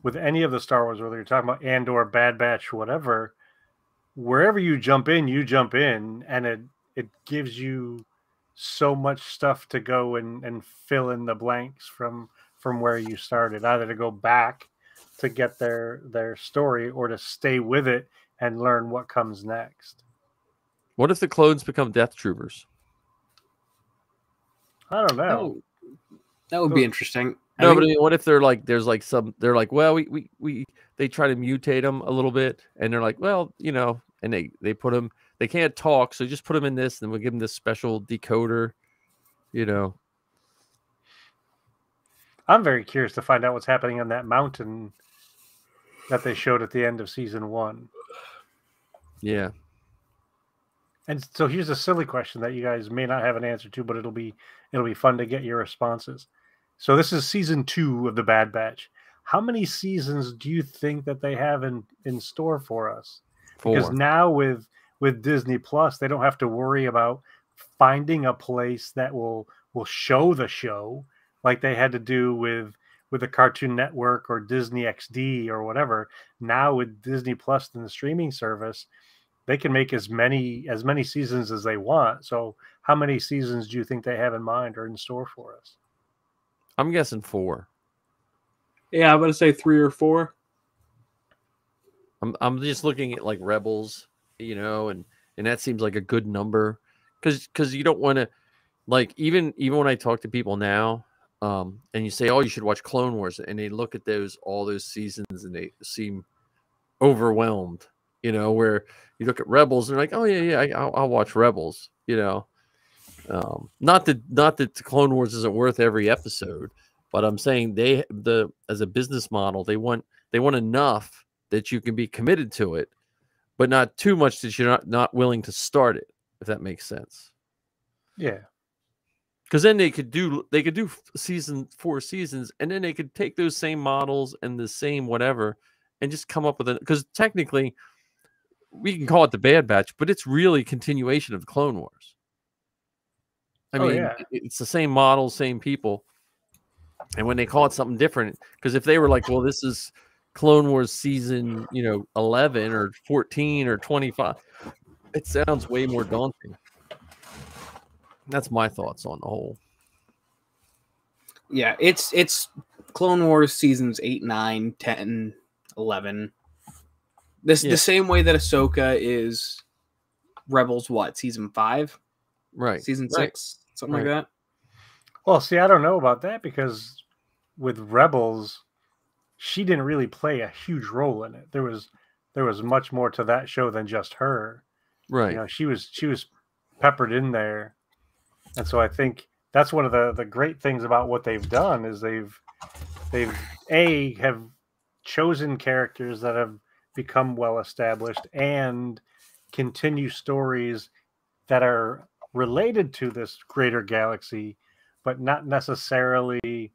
[SPEAKER 2] with any of the Star Wars, whether you're talking about Andor, Bad Batch, whatever, wherever you jump in, and it gives you so much stuff to go and fill in the blanks from where you started, either to go back to get their story or to stay with it and learn what comes next.
[SPEAKER 1] What if the clones become Death Troopers?
[SPEAKER 2] I don't know.
[SPEAKER 3] That would be interesting.
[SPEAKER 1] But I mean, what if they're like, they're like, well, they try to mutate them a little bit, and they're like, well, and they put them, they can't talk, so just put them in this, and we'll give them this special decoder,
[SPEAKER 2] I'm very curious to find out what's happening on that mountain that they showed at the end of season 1.
[SPEAKER 1] Yeah.
[SPEAKER 2] And so here's a silly question that you guys may not have an answer to, but it'll be fun to get your responses. So this is season 2 of the Bad Batch. How many seasons do you think that they have in store for us?
[SPEAKER 1] 4.
[SPEAKER 2] Because now with Disney Plus, they don't have to worry about finding a place that will show the show like they had to do with the Cartoon Network or Disney XD or whatever. Now with Disney Plus and the streaming service, they can make as many seasons as they want. So how many seasons do you think they have in mind or in store for us?
[SPEAKER 1] I'm guessing 4.
[SPEAKER 3] Yeah, I'm going to say 3 or 4.
[SPEAKER 1] I'm just looking at like Rebels, and that seems like a good number, because you don't want to, like, even when I talk to people now, and you say, oh, you should watch Clone Wars, and they look at all those seasons and they seem overwhelmed, where you look at Rebels and they're like, oh yeah, I'll watch Rebels, not that Clone Wars isn't worth every episode, but I'm saying as a business model, they want enough that you can be committed to it, but not too much that you're not willing to start it, if that makes sense.
[SPEAKER 2] Yeah.
[SPEAKER 1] Because then they could do 4 seasons, and then they could take those same models and the same whatever, and just come up with it. Because technically, we can call it the Bad Batch, but it's really a continuation of the Clone Wars. I mean, it's the same model, same people. And when they call it something different, because if they were like, well, this is Clone Wars season, 11 or 14 or 25, it sounds way more daunting. That's my thoughts on the whole.
[SPEAKER 3] Yeah, it's Clone Wars seasons 8, 9, 10, 11. The same way that Ahsoka is Rebels, season 5?
[SPEAKER 1] Right.
[SPEAKER 3] Season 6? Something like that?
[SPEAKER 2] Well, see, I don't know about that because with Rebels, she didn't really play a huge role in it. There was much more to that show than just her.
[SPEAKER 1] Right.
[SPEAKER 2] She was peppered in there. And so I think that's one of the great things about what they've done is they've have chosen characters that have become well established and continue stories that are related to this greater galaxy, but not necessarily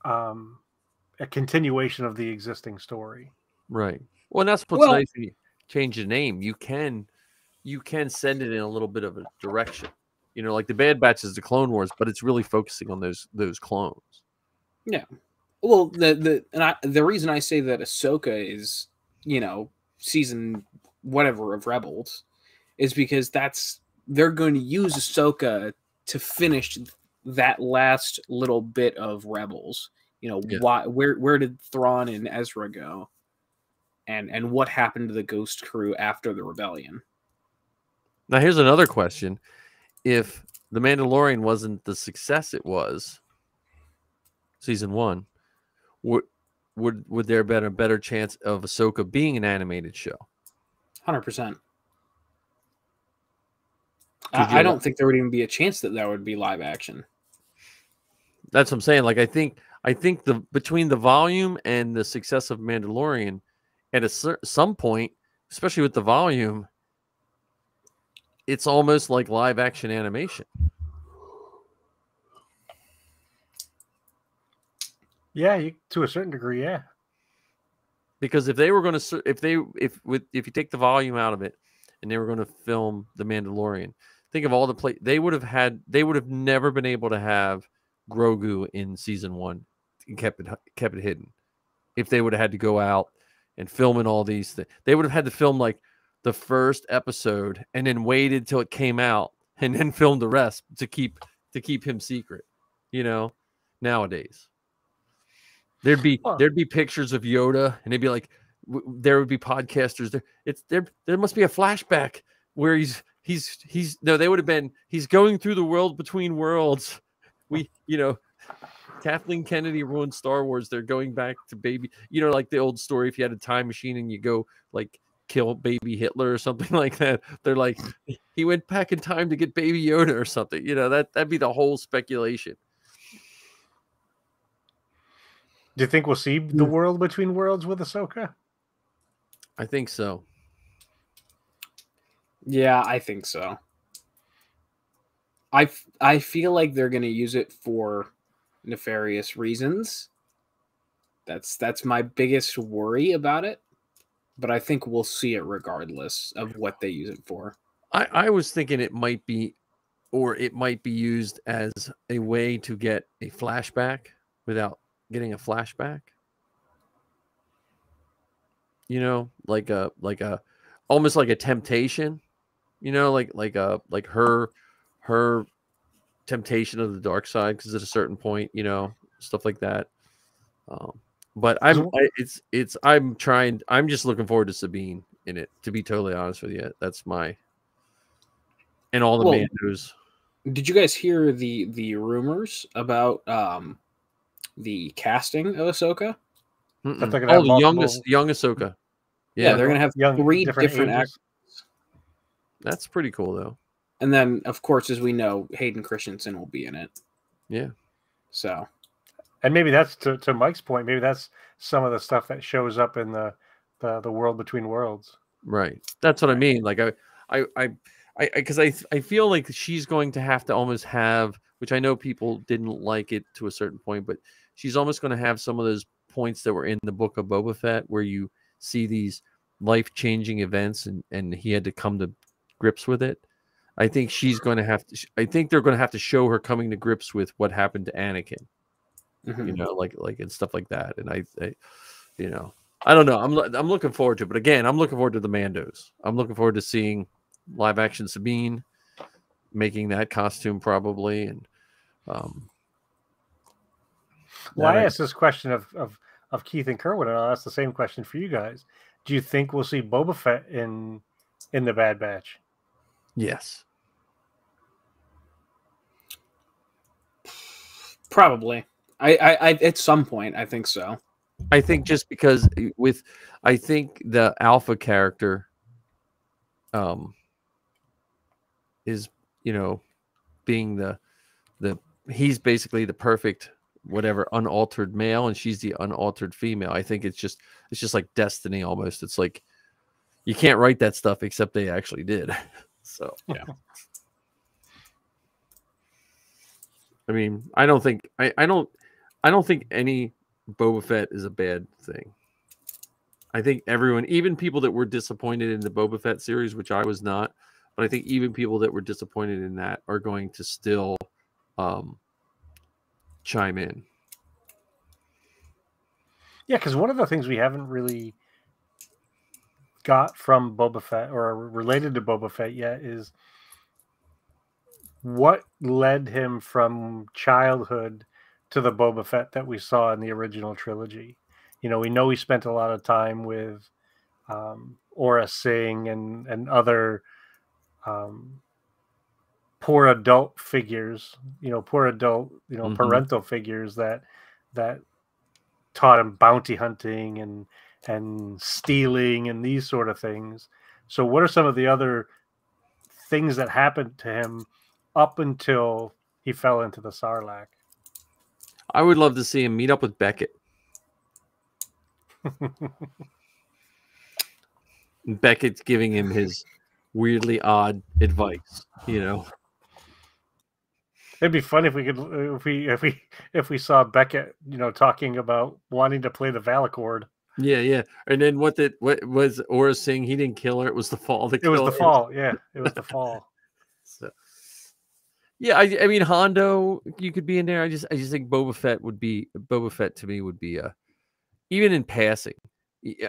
[SPEAKER 2] a continuation of the existing story.
[SPEAKER 1] Right. Well, and that's what's nice when you change the name. You can send it in a little bit of a direction. Like the Bad Batch is the Clone Wars, but it's really focusing on those clones.
[SPEAKER 3] Yeah. Well, the reason I say that Ahsoka is, season whatever of Rebels is because they're going to use Ahsoka to finish that last little bit of Rebels. Where did Thrawn and Ezra go? And what happened to the Ghost crew after the rebellion?
[SPEAKER 1] Now here's another question. If The Mandalorian wasn't the success it was, season 1, would there have been a better chance of Ahsoka being an animated show?
[SPEAKER 3] 100%. I don't think there would even be a chance that would be live action.
[SPEAKER 1] That's what I'm saying. Like I think between the volume and the success of Mandalorian, at some point, especially with the volume, it's almost like live action animation.
[SPEAKER 2] Yeah, to a certain degree, yeah.
[SPEAKER 1] Because if they were going to, if you take the volume out of it, and they were going to film The Mandalorian, think of all the they would have never been able to have Grogu in season 1 and kept it hidden. If they would have had to go out and film in all these things, they would have had to film like the first episode and then waited till it came out and then filmed the rest to keep him secret. Nowadays. There'd be pictures of Yoda, and they'd be like, there would be podcasters there. There must be a flashback where they would have been, he's going through the world between worlds. Kathleen Kennedy ruined Star Wars. They're going back to baby, like the old story. If you had a time machine and you go like kill baby Hitler or something like that, they're like, he went back in time to get baby Yoda or something. That'd be the whole speculation.
[SPEAKER 2] Do you think we'll see the world between worlds with Ahsoka?
[SPEAKER 1] I think so.
[SPEAKER 3] Yeah, I think so. I feel like they're going to use it for nefarious reasons. That's my biggest worry about it. But I think we'll see it regardless of what they use it for.
[SPEAKER 1] I was thinking it might be used as a way to get a flashback without getting a flashback. Like a almost like a temptation. Like her temptation of the dark side, because at a certain point, stuff like that. But I'm just looking forward to Sabine in it, to be totally honest with you. That's and all the Mandos.
[SPEAKER 3] Did you guys hear the rumors about the casting of Ahsoka?
[SPEAKER 1] Oh, the young Ahsoka.
[SPEAKER 3] Yeah, they're gonna have 3 different actors.
[SPEAKER 1] That's pretty cool, though.
[SPEAKER 3] And then, of course, as we know, Hayden Christensen will be in it.
[SPEAKER 1] Yeah.
[SPEAKER 3] So.
[SPEAKER 2] And maybe that's to Mike's point. Maybe that's some of the stuff that shows up in the world between worlds.
[SPEAKER 1] Right. That's what I mean. Like because I feel like she's going to have to almost have, which I know people didn't like it to a certain point, but she's almost going to have some of those points that were in the book of Boba Fett where you see these life-changing events and he had to come to grips with it. I think she's going to have to. I think they're going to have to show her coming to grips with what happened to Anakin. You know, like and stuff like that. And I you know, I don't know. I'm looking forward to it. But again, I'm looking forward to the Mandos. I'm looking forward to seeing live action Sabine making that costume probably. And
[SPEAKER 2] well, I asked this question of Keith and Kerwin, and I'll ask the same question for you guys. Do you think we'll see Boba Fett in the Bad Batch?
[SPEAKER 1] Yes.
[SPEAKER 3] Probably. I at some point, I think so.
[SPEAKER 1] I think just because I think the Alpha character is, you know, being the he's basically the perfect whatever unaltered male and she's the unaltered female. I think it's just like destiny almost. It's like you can't write that stuff except they actually did. So yeah. I mean, I don't think any Boba Fett is a bad thing. I think everyone, even people that were disappointed in the Boba Fett series, which I was not, but I think even people that were disappointed in that are going to still chime in.
[SPEAKER 2] Yeah, because one of the things we haven't really got from Boba Fett or related to Boba Fett yet is what led him from childhood to the Boba Fett that we saw in the original trilogy. You know he spent a lot of time with Aura Singh and other poor adult figures, parental figures that taught him bounty hunting and stealing and these sort of things. So what are some of the other things that happened to him up until he fell into the Sarlacc?
[SPEAKER 1] I would love to see him meet up with Beckett. Beckett's giving him his weirdly odd advice, you know.
[SPEAKER 2] It'd be fun if we could if we saw Beckett, talking about wanting to play the Valicord.
[SPEAKER 1] Yeah. And then what was Aura Singh? He didn't kill her. It was the fall.
[SPEAKER 2] It was the fall. Yeah, it was the fall.
[SPEAKER 1] So, yeah, I mean Hondo, you could be in there. I just think Boba Fett to me would be even in passing.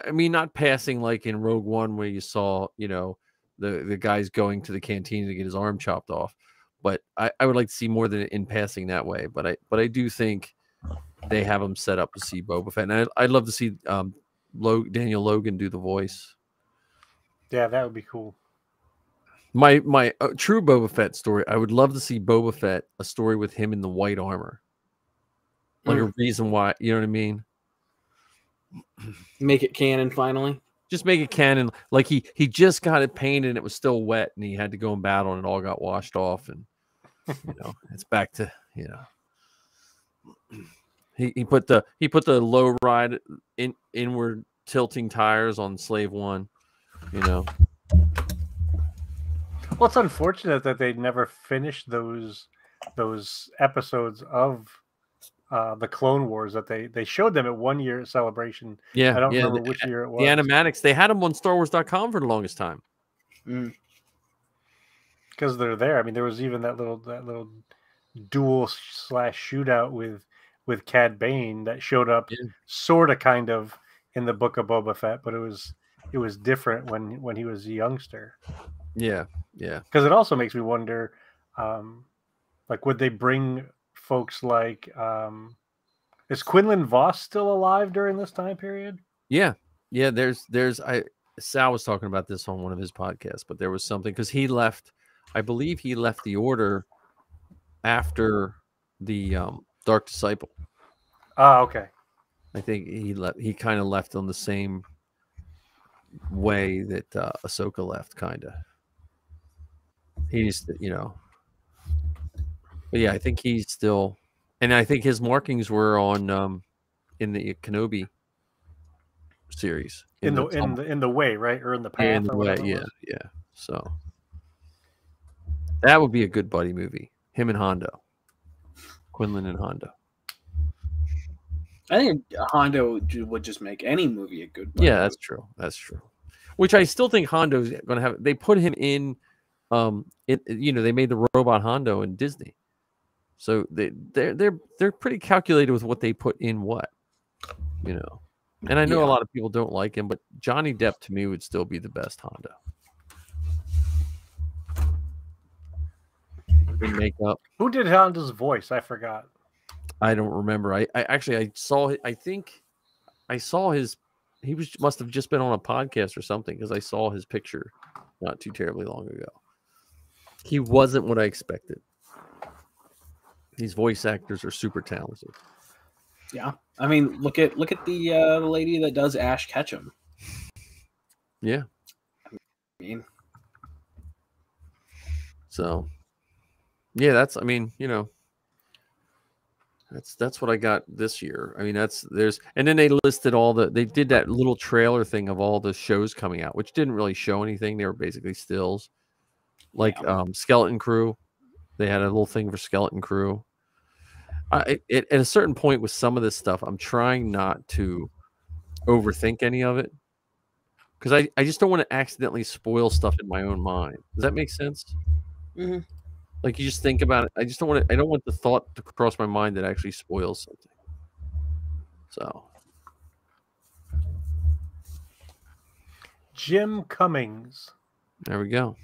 [SPEAKER 1] I mean, not passing like in Rogue One where you saw, the guys going to the canteen to get his arm chopped off. But I would like to see more than in passing that way. But I do think they have him set up to see Boba Fett. And I'd love to see Daniel Logan do the voice.
[SPEAKER 2] Yeah, that would be cool.
[SPEAKER 1] My true Boba Fett story, I would love to see Boba Fett, a story with him in the white armor. Like a reason why, you know what I mean?
[SPEAKER 3] Make it canon finally.
[SPEAKER 1] Just make it canon. Like he just got it painted and it was still wet and he had to go in battle and it all got washed off and it's back to, he put the low ride inward tilting tires on Slave One, Well,
[SPEAKER 2] it's unfortunate that they never finished those episodes of the Clone Wars that they showed them at 1 year celebration.
[SPEAKER 1] Yeah,
[SPEAKER 2] I don't remember which year it was.
[SPEAKER 1] The animatics, they had them on StarWars.com for the longest time.
[SPEAKER 2] Because they're there. I mean, there was even that little duel / shootout with Cad Bane that showed up sort of kind of in the Book of Boba Fett, but it was different when he was a youngster.
[SPEAKER 1] Yeah.
[SPEAKER 2] Because it also makes me wonder, like, would they bring folks like is Quinlan Voss still alive during this time period?
[SPEAKER 1] Yeah. Sal was talking about this on one of his podcasts, but there was something because I believe he left the Order after the Dark Disciple.
[SPEAKER 2] Oh, okay.
[SPEAKER 1] I think he kind of left on the same way that Ahsoka left, kind of. He's, but yeah, I think he's still, and I think his markings were on in the Kenobi series
[SPEAKER 2] in the way, right, or in the path,
[SPEAKER 1] in the
[SPEAKER 2] or
[SPEAKER 1] way.
[SPEAKER 2] whatever.
[SPEAKER 1] Yeah. So that would be a good buddy movie. Him and Hondo, Quinlan and Hondo.
[SPEAKER 3] I think Hondo would just make any movie a good buddy.
[SPEAKER 1] Yeah, that's true. That's true. Which I still think Hondo's going to have. They put him in. They made the robot Hondo in Disney, so they're pretty calculated with what they put in what, you know. And I know a lot of people don't like him, but Johnny Depp to me would still be the best Hondo. In makeup.
[SPEAKER 2] Who did Hondo's voice? I forgot.
[SPEAKER 1] I don't remember. I saw. I think I saw his. He must have just been on a podcast or something because I saw his picture not too terribly long ago. He wasn't what I expected. These voice actors are super talented.
[SPEAKER 3] Yeah, I mean, look at the lady that does Ash Ketchum.
[SPEAKER 1] Yeah.
[SPEAKER 3] I mean,
[SPEAKER 1] so yeah, that's what I got this year. I mean, and then they listed they did that little trailer thing of all the shows coming out, which didn't really show anything. They were basically stills. Like Skeleton Crew. They had a little thing for Skeleton Crew. At a certain point with some of this stuff, I'm trying not to overthink any of it because I just don't want to accidentally spoil stuff in my own mind. Does that make sense?
[SPEAKER 3] Mm-hmm.
[SPEAKER 1] Like you just think about it. I don't want the thought to cross my mind that actually spoils something. So
[SPEAKER 2] Jim Cummings.
[SPEAKER 1] There we go.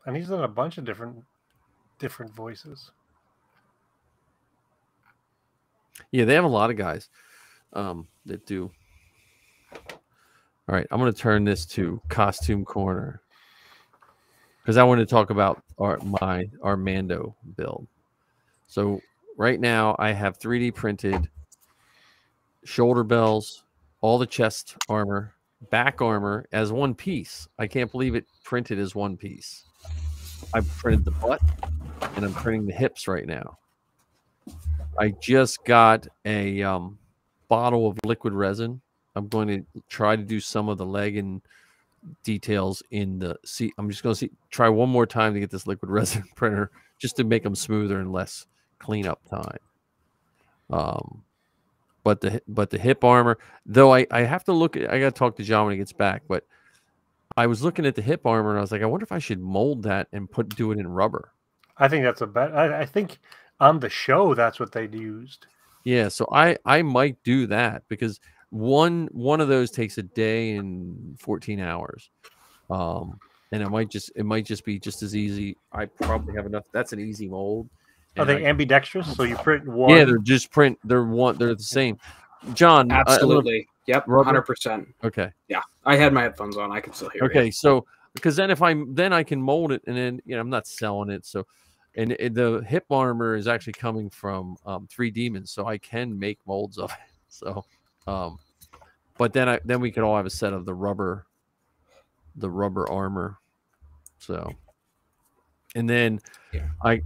[SPEAKER 2] And he's done a bunch of different voices.
[SPEAKER 1] Yeah, they have a lot of guys that do. All right, I'm going to turn this to Costume Corner because I want to talk about our Mando build. So right now I have 3D printed shoulder bells, all the chest armor, back armor as one piece. I can't believe it printed as one piece. I printed the butt and I'm printing the hips right now. I just got a bottle of liquid resin. I'm going to try to do some of the leg and details in the seat. I'm just going to try one more time to get this liquid resin printer just to make them smoother and less cleanup time. But the hip armor, though, I have to look at. I got to talk to John when he gets back. But I was looking at the hip armor and I was like, I wonder if I should mold that and do it in rubber.
[SPEAKER 2] I think that's a bet. I think on the show that's what they'd used.
[SPEAKER 1] Yeah, so I might do that because one of those takes a day and 14 hours. And it might just be just as easy. I probably have enough. That's an easy mold.
[SPEAKER 2] Are they ambidextrous? So you print one?
[SPEAKER 1] Yeah, they're the same. John,
[SPEAKER 3] absolutely. Yep,
[SPEAKER 1] rubber?
[SPEAKER 3] 100%.
[SPEAKER 1] Okay.
[SPEAKER 3] Yeah, I had my headphones on. I could still hear.
[SPEAKER 1] Okay,
[SPEAKER 3] you.
[SPEAKER 1] so because then I can mold it, and then I'm not selling it. So, and the hip armor is actually coming from 3 Demons, so I can make molds of it. So, but then we could all have a set of the rubber armor. So, and then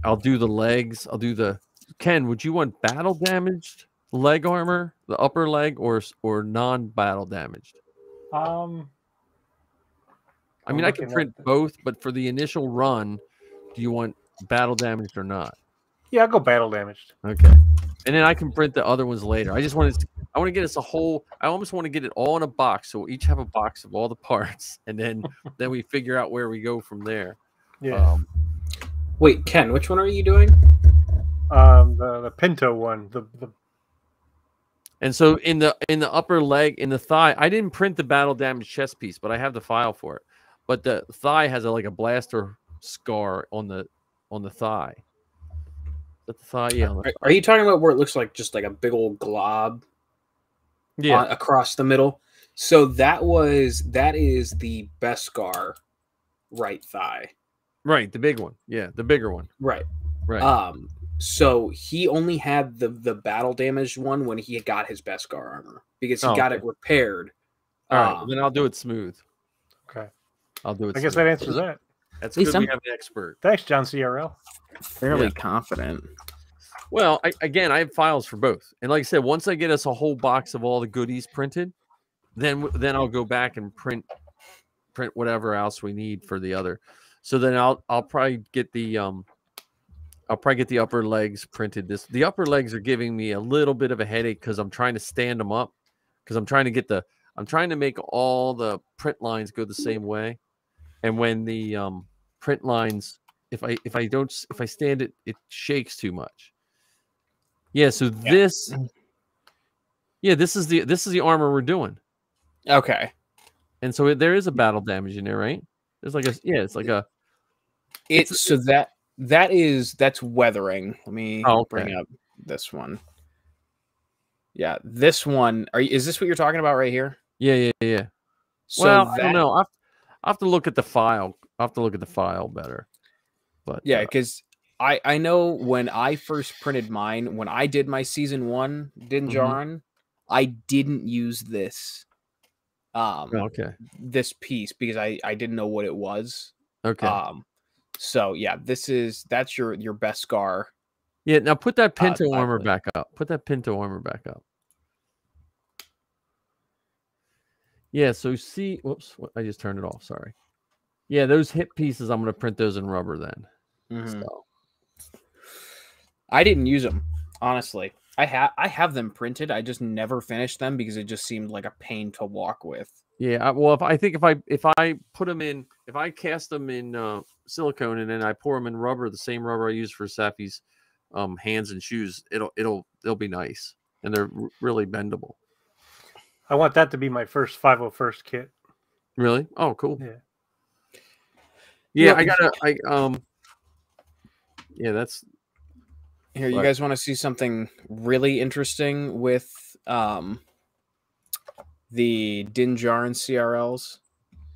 [SPEAKER 1] I'll do the legs. I'll do the Ken. Would you want battle damaged leg armor, the upper leg, or non-battle damaged? I mean, I can print both, but for the initial run, do you want battle damaged or not?
[SPEAKER 2] Yeah, I'll go battle damaged.
[SPEAKER 1] Okay, and then I can print the other ones later. I want to get us a whole. I almost want to get it all in a box, so we each have a box of all the parts, and then we figure out where we go from there.
[SPEAKER 2] Yeah.
[SPEAKER 3] Wait, Ken, which one are you doing?
[SPEAKER 2] The Pinto one. The
[SPEAKER 1] And so in the upper leg, in the thigh, I didn't print the battle damage chest piece, but I have the file for it. But the thigh has a blaster scar on the thigh. Is that the thigh? Yeah.
[SPEAKER 3] Are you talking about where it looks like just like a big old glob?
[SPEAKER 1] Yeah.
[SPEAKER 3] Across the middle. So that is the Beskar right thigh.
[SPEAKER 1] Right, the big one. Yeah, the bigger one.
[SPEAKER 3] Right.
[SPEAKER 1] Right.
[SPEAKER 3] So he only had the battle damaged one when he got his Beskar armor because he got it repaired.
[SPEAKER 1] All right, then I'll do it smooth.
[SPEAKER 2] Okay.
[SPEAKER 1] I'll do it.
[SPEAKER 2] I guess that answers that.
[SPEAKER 1] That's good. We have an expert.
[SPEAKER 2] Thanks, John CRL.
[SPEAKER 3] Fairly confident.
[SPEAKER 1] Well, again, I have files for both, and like I said, once I get us a whole box of all the goodies printed, then I'll go back and print whatever else we need for the other. So then I'll probably get the upper legs printed. The upper legs are giving me a little bit of a headache because I'm trying to stand them up because I'm trying to make all the print lines go the same way, and when the print lines, if I stand it, it shakes too much. Yeah, so this is the armor we're doing.
[SPEAKER 3] Okay.
[SPEAKER 1] And so there is a battle damage in there, right? There's like
[SPEAKER 3] that's weathering. Let me bring up this one. Yeah, this one. Is this what you're talking about right here?
[SPEAKER 1] Yeah.
[SPEAKER 3] So
[SPEAKER 1] well, I don't know. I have to look at the file. I have to look at the file better. But
[SPEAKER 3] yeah, because I know when I first printed mine, when I did my season 1 Din Djarin, I didn't use this. This piece because I didn't know what it was.
[SPEAKER 1] Okay.
[SPEAKER 3] So yeah, that's your best scar.
[SPEAKER 1] Yeah, now put that Pinto armor back up. Put that Pinto armor back up. Yeah, so see, whoops, I just turned it off. Sorry. Yeah, those hip pieces, I'm going to print those in rubber then. So.
[SPEAKER 3] I didn't use them, honestly. I have them printed. I just never finished them because it just seemed like a pain to walk with.
[SPEAKER 1] Yeah, well, if I put them in, if I cast them in silicone and then I pour them in rubber, the same rubber I use for Safi's hands and shoes, they'll be nice and they're really bendable.
[SPEAKER 2] I want that to be my first 501st kit.
[SPEAKER 1] Really? Oh, cool.
[SPEAKER 2] Yeah.
[SPEAKER 1] Yeah, that's
[SPEAKER 3] here. You guys want to see something really interesting with the Din Djarin CRLs?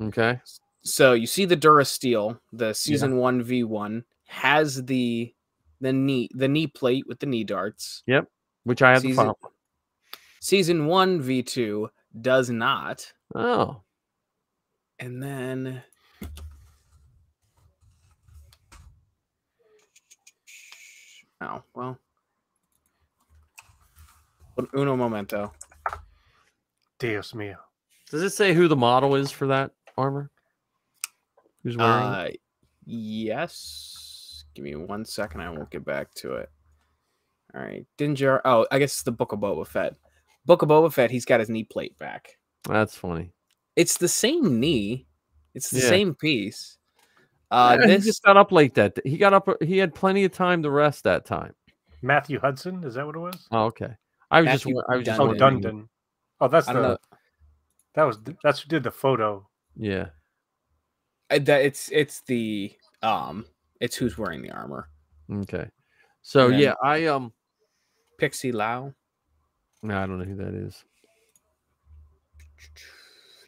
[SPEAKER 1] Okay.
[SPEAKER 3] So you see the Durasteel, the season 1 V1 has the knee plate with the knee darts.
[SPEAKER 1] Yep. Which I have the file.
[SPEAKER 3] Season 1 V2 does not.
[SPEAKER 1] Oh.
[SPEAKER 3] And then well. Uno momento.
[SPEAKER 2] Dios mío.
[SPEAKER 1] Does it say who the model is for that armor? Who's wearing it?
[SPEAKER 3] Yes. Give me 1 second. I won't get back to it. All right. Din Djarin. Oh, I guess it's the Book of Boba Fett. Book of Boba Fett, he's got his knee plate back.
[SPEAKER 1] That's funny.
[SPEAKER 3] It's the same knee. It's the same piece.
[SPEAKER 1] He just got up late that day. He got up. He had plenty of time to rest that time.
[SPEAKER 2] Matthew Hudson, is that what it was?
[SPEAKER 1] Oh, okay. I was just
[SPEAKER 2] Dundon. Oh, that's who did the photo.
[SPEAKER 1] Yeah.
[SPEAKER 3] It's who's wearing the armor.
[SPEAKER 1] Okay. So yeah,
[SPEAKER 3] Pixie Lau.
[SPEAKER 1] No, I don't know who that is.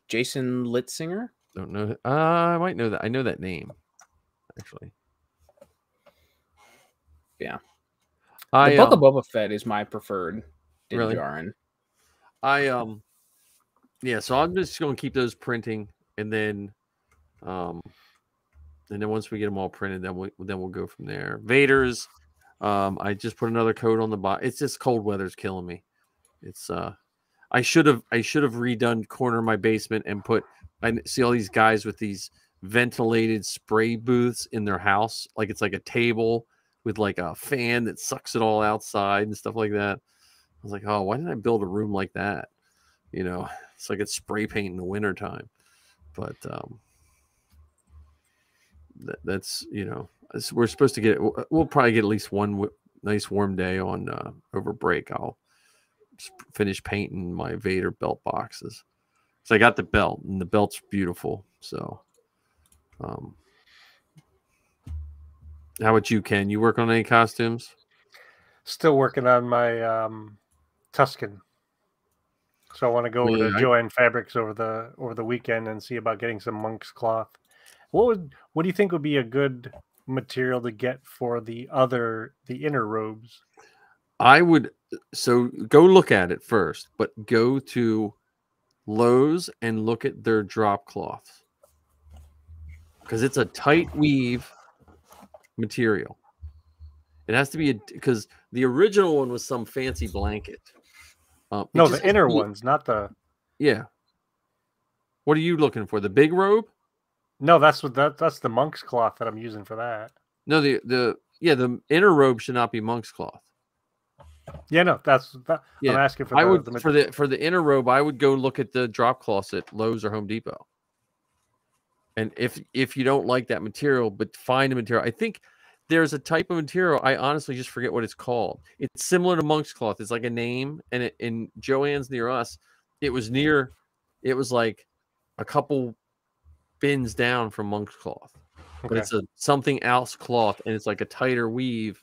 [SPEAKER 3] Jason Litzinger?
[SPEAKER 1] Don't know. I might know that. I know that name, actually.
[SPEAKER 3] Yeah. The Book of Boba Fett is my preferred Din Djarin.
[SPEAKER 1] Yeah, so I'm just going to keep those printing, and then once we get them all printed, then we'll go from there. Vader's, I just put another coat on the bottom. It's just cold weather's killing me. It's I should have redone corner of my basement and I see all these guys with these ventilated spray booths in their house, like it's like a table with like a fan that sucks it all outside and stuff like that. I was like, oh, why didn't I build a room like that? You know, it's like it's spray paint in the wintertime. But that's, you know, we're supposed to get, we'll probably get at least one nice warm day on over break. I'll finish painting my Vader belt boxes. So I got the belt, and the belt's beautiful. So, how about you, Ken? You work on any costumes?
[SPEAKER 2] Still working on my Tuscan. So I want to go over to Joanne Fabrics over the weekend and see about getting some monk's cloth. What do you think would be a good material to get for the inner robes? So go look at it first, but go to Lowe's and look at their drop cloths, because it's a tight weave material,
[SPEAKER 1] It has to be because the original one was some fancy blanket.
[SPEAKER 2] No, the inner ones, not the.
[SPEAKER 1] Yeah. What are you looking for? The big robe?
[SPEAKER 2] No, that's the monk's cloth that I'm using for that.
[SPEAKER 1] No, the inner robe should not be monk's cloth.
[SPEAKER 2] Yeah, no,
[SPEAKER 1] Yeah.
[SPEAKER 2] I'm asking for
[SPEAKER 1] for the inner robe. I would go look at the drop cloths at Lowe's or Home Depot. And if you don't like that material, but find a material, I think there's a type of material. I honestly just forget what it's called. It's similar to monk's cloth. It's like a name, and in Joann's near us, it was like a couple bins down from monk's cloth, but it's a something else cloth, and it's like a tighter weave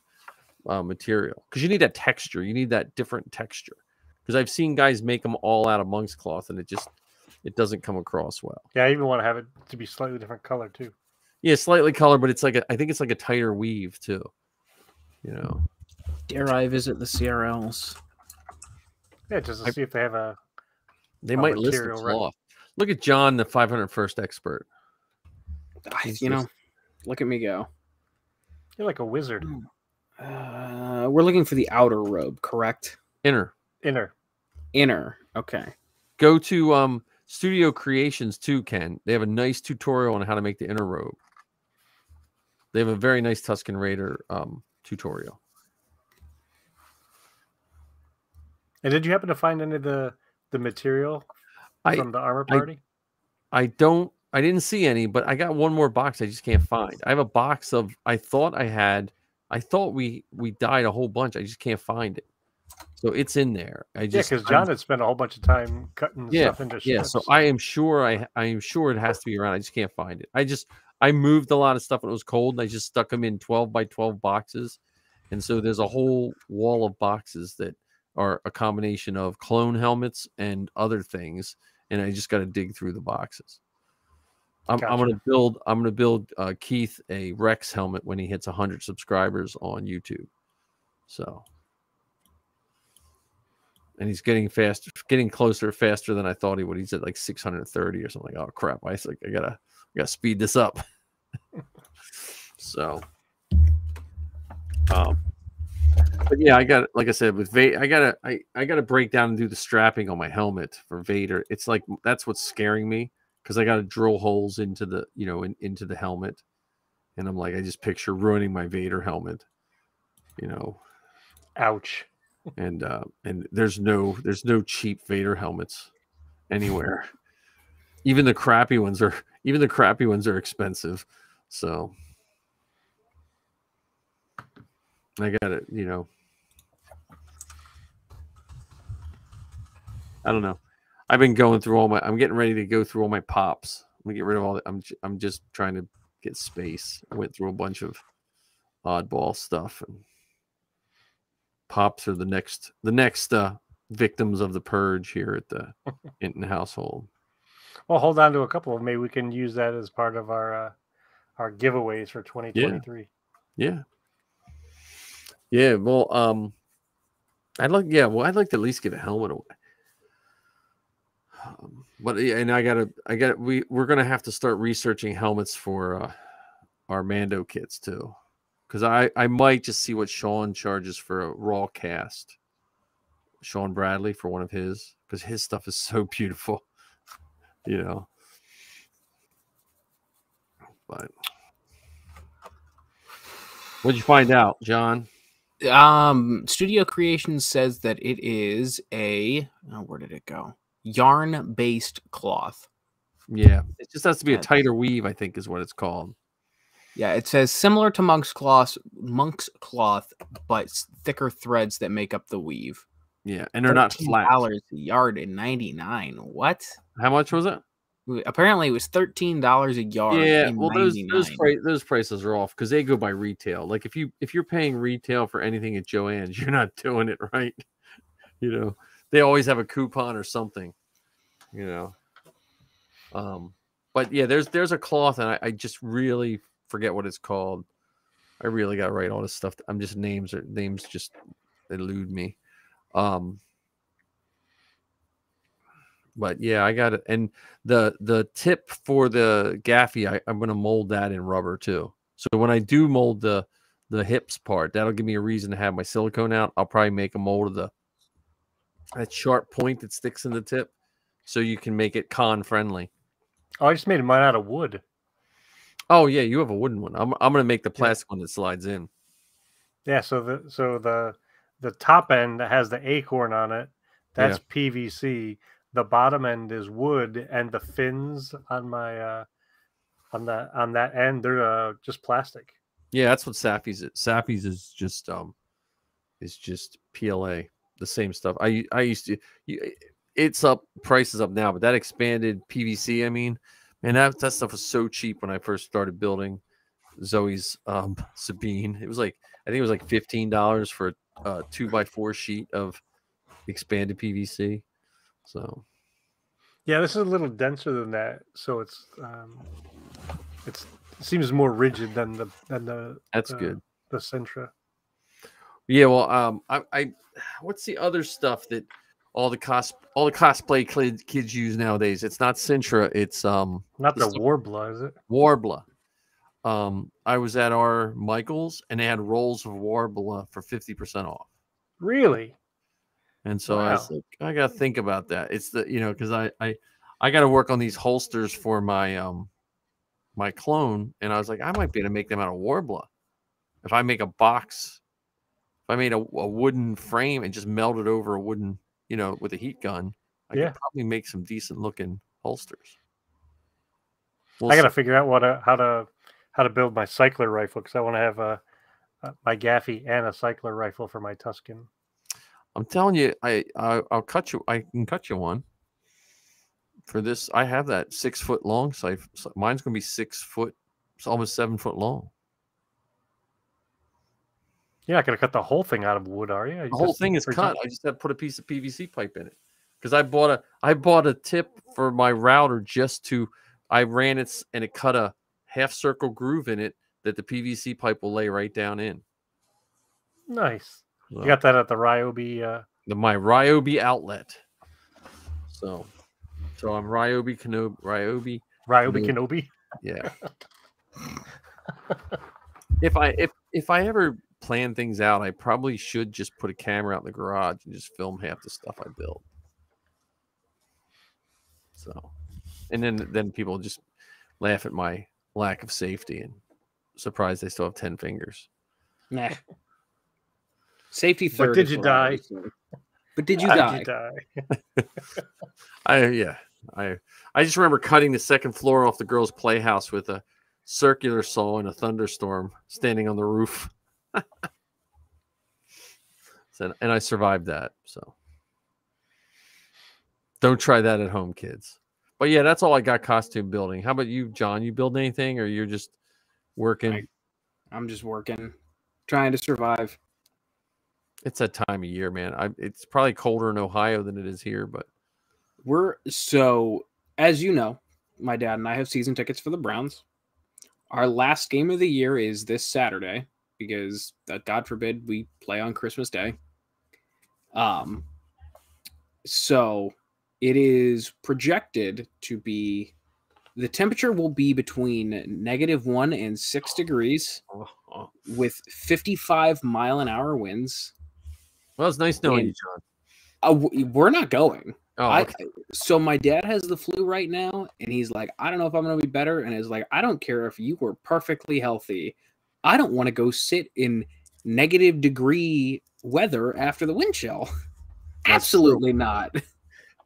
[SPEAKER 1] material because you need that texture. You need that different texture because I've seen guys make them all out of monk's cloth, and it doesn't come across well.
[SPEAKER 2] Yeah, I even want to have it to be slightly different color too.
[SPEAKER 1] Yeah, slightly colored, but it's like I think it's like a tighter weave too. You know.
[SPEAKER 3] Dare I visit the CRLs?
[SPEAKER 2] Yeah, just to see if they have a.
[SPEAKER 1] They might list the cloth. Look at John, the 501st expert.
[SPEAKER 3] Look at me go.
[SPEAKER 2] You're like a wizard.
[SPEAKER 3] We're looking for the outer robe, correct?
[SPEAKER 1] Inner.
[SPEAKER 3] Okay.
[SPEAKER 1] Go to Studio Creations too, Ken. They have a nice tutorial on how to make the inner robe. They have a very nice Tusken Raider tutorial.
[SPEAKER 2] And did you happen to find any of the material from the armor party?
[SPEAKER 1] I didn't see any, but I got one more box I just can't find. I have a box of I thought we dyed a whole bunch. I just can't find it. So it's in there.
[SPEAKER 2] Because John had spent a whole bunch of time cutting stuff into ships.
[SPEAKER 1] Yeah, so I am sure it has to be around. I just can't find it. I moved a lot of stuff when it was cold, and I just stuck them in 12 by 12 boxes. And so there's a whole wall of boxes that are a combination of clone helmets and other things, and I just got to dig through the boxes. I'm gonna build Keith a Rex helmet when he hits 100 subscribers on YouTube. So, and he's getting closer faster than I thought he would. He's at like 630 or something. Oh crap! I gotta speed this up. So, but yeah, I got, like I said, with Vader, I gotta break down and do the strapping on my helmet for Vader. It's like that's what's scaring me because I gotta drill holes into the into the helmet, and I'm like, I just picture ruining my Vader helmet.
[SPEAKER 2] Ouch.
[SPEAKER 1] And there's no cheap Vader helmets anywhere. Even the crappy ones are expensive. So I got it, I don't know. I've been going through I'm getting ready to go through all my pops. I'm gonna get rid of all that. I'm just trying to get space. I went through a bunch of oddball stuff, and pops are the next victims of the purge here at the Hinton household.
[SPEAKER 2] Well, hold on to a couple of them. Maybe we can use that as part of our giveaways for 2023.
[SPEAKER 1] Yeah. Well, I'd like to at least give a helmet away. We're gonna have to start researching helmets for our Mando kits too, because I might just see what Sean charges for a raw cast. Sean Bradley for one of his, because his stuff is so beautiful, But what'd you find out, John?
[SPEAKER 3] Studio Creations says that it is where did it go? Yarn-based cloth.
[SPEAKER 1] Yeah, it just has to be a tighter weave, I think is what it's called.
[SPEAKER 3] Yeah, it says similar to monk's cloth, but thicker threads that make up the weave.
[SPEAKER 1] Yeah, and they're not flat.
[SPEAKER 3] $13 a yard in 99. What?
[SPEAKER 1] How much was it?
[SPEAKER 3] Apparently, it was $13 a yard.
[SPEAKER 1] Yeah, well, those prices are off because they go by retail. Like if you're paying retail for anything at Joann's, you're not doing it right. They always have a coupon or something. But yeah, there's a cloth, and I just really forget what it's called. I really got to write all this stuff. I'm just names just elude me. But yeah, I got it. And the tip for the gaffy, I'm going to mold that in rubber too. So when I do mold the the hips part. That'll give me a reason to have my silicone out. I'll probably make a mold of that sharp point that sticks in the tip, so you can make it con friendly.
[SPEAKER 2] Oh, I just made mine out of wood.
[SPEAKER 1] Oh yeah, you have a wooden one. I'm gonna make the plastic one that slides in.
[SPEAKER 2] Yeah, so the top end that has the acorn on it, that's PVC. The bottom end is wood, and the fins on my on that end, they're just plastic.
[SPEAKER 1] Yeah, that's what Safi's is. Safi's is just PLA, the same stuff. I used to. It's up, prices up now, but that expanded PVC. I mean, man, that stuff was so cheap when I first started building Zoe's Sabine. It was like, I think it was like $15 for a 2x4 sheet of expanded PVC. So
[SPEAKER 2] yeah, this is a little denser than that, so it seems more rigid than the
[SPEAKER 1] that's good.
[SPEAKER 2] The Sentra.
[SPEAKER 1] Yeah, well, I what's the other stuff that all the cosplay kids use nowadays? It's not Sintra, it's
[SPEAKER 2] not the Warbler, is it?
[SPEAKER 1] Warbler. I was at our Michael's and they had rolls of Warbler for 50% off.
[SPEAKER 2] Really?
[SPEAKER 1] And so I was like, I gotta think about that. It's the because I gotta work on these holsters for my my clone, and I was like, I might be able to make them out of Warbler. If I make a box, if I made a wooden frame and just melted over a wooden, with a heat gun, I could probably make some decent looking holsters.
[SPEAKER 2] I got to figure out how to build my cycler rifle, because I want to have my Gaffy and a cycler rifle for my Tuscan.
[SPEAKER 1] I'm telling you, I'll cut you. I can cut you one for this. I have that 6 foot long sight. Mine's gonna be 6 foot. It's almost 7 foot long.
[SPEAKER 2] You're not going to cut the whole thing out of wood, are you?
[SPEAKER 1] The whole thing is cut. I just have to put a piece of PVC pipe in it, because I bought a tip for my router I ran it and it cut a half circle groove in it that the PVC pipe will lay right down in.
[SPEAKER 2] Nice. So, you got that at the Ryobi?
[SPEAKER 1] My Ryobi outlet. So I'm Ryobi Kenobi.
[SPEAKER 2] Ryobi Kenobi.
[SPEAKER 1] Yeah. If I ever plan things out, I probably should just put a camera out in the garage and just film half the stuff I build. So, and then people just laugh at my lack of safety and surprised they still have 10 fingers.
[SPEAKER 3] Nah. Safety third.
[SPEAKER 2] But did you die?
[SPEAKER 3] But did you die?
[SPEAKER 1] I just remember cutting the second floor off the girls' playhouse with a circular saw in a thunderstorm, standing on the roof. And I survived that. So don't try that at home, kids. But yeah, that's all I got costume building. How about you, John? You build anything, or you're just working?
[SPEAKER 3] I'm just working, trying to survive.
[SPEAKER 1] It's that time of year, man. It's probably colder in Ohio than it is here, but as you know, my dad and I have season tickets for the Browns. Our last game of the year is this Saturday, because God forbid we play on Christmas Day. So it is projected to be, the temperature will be between -1 and 6 degrees with 55-mile-an-hour winds. Well, it's nice knowing you, John.
[SPEAKER 3] We're not going.
[SPEAKER 1] Oh, okay.
[SPEAKER 3] So my dad has the flu right now, and he's like, I don't know if I'm going to be better. And it's like, I don't care if you were perfectly healthy. I don't want to go sit in -degree weather after the wind chill. Absolutely not.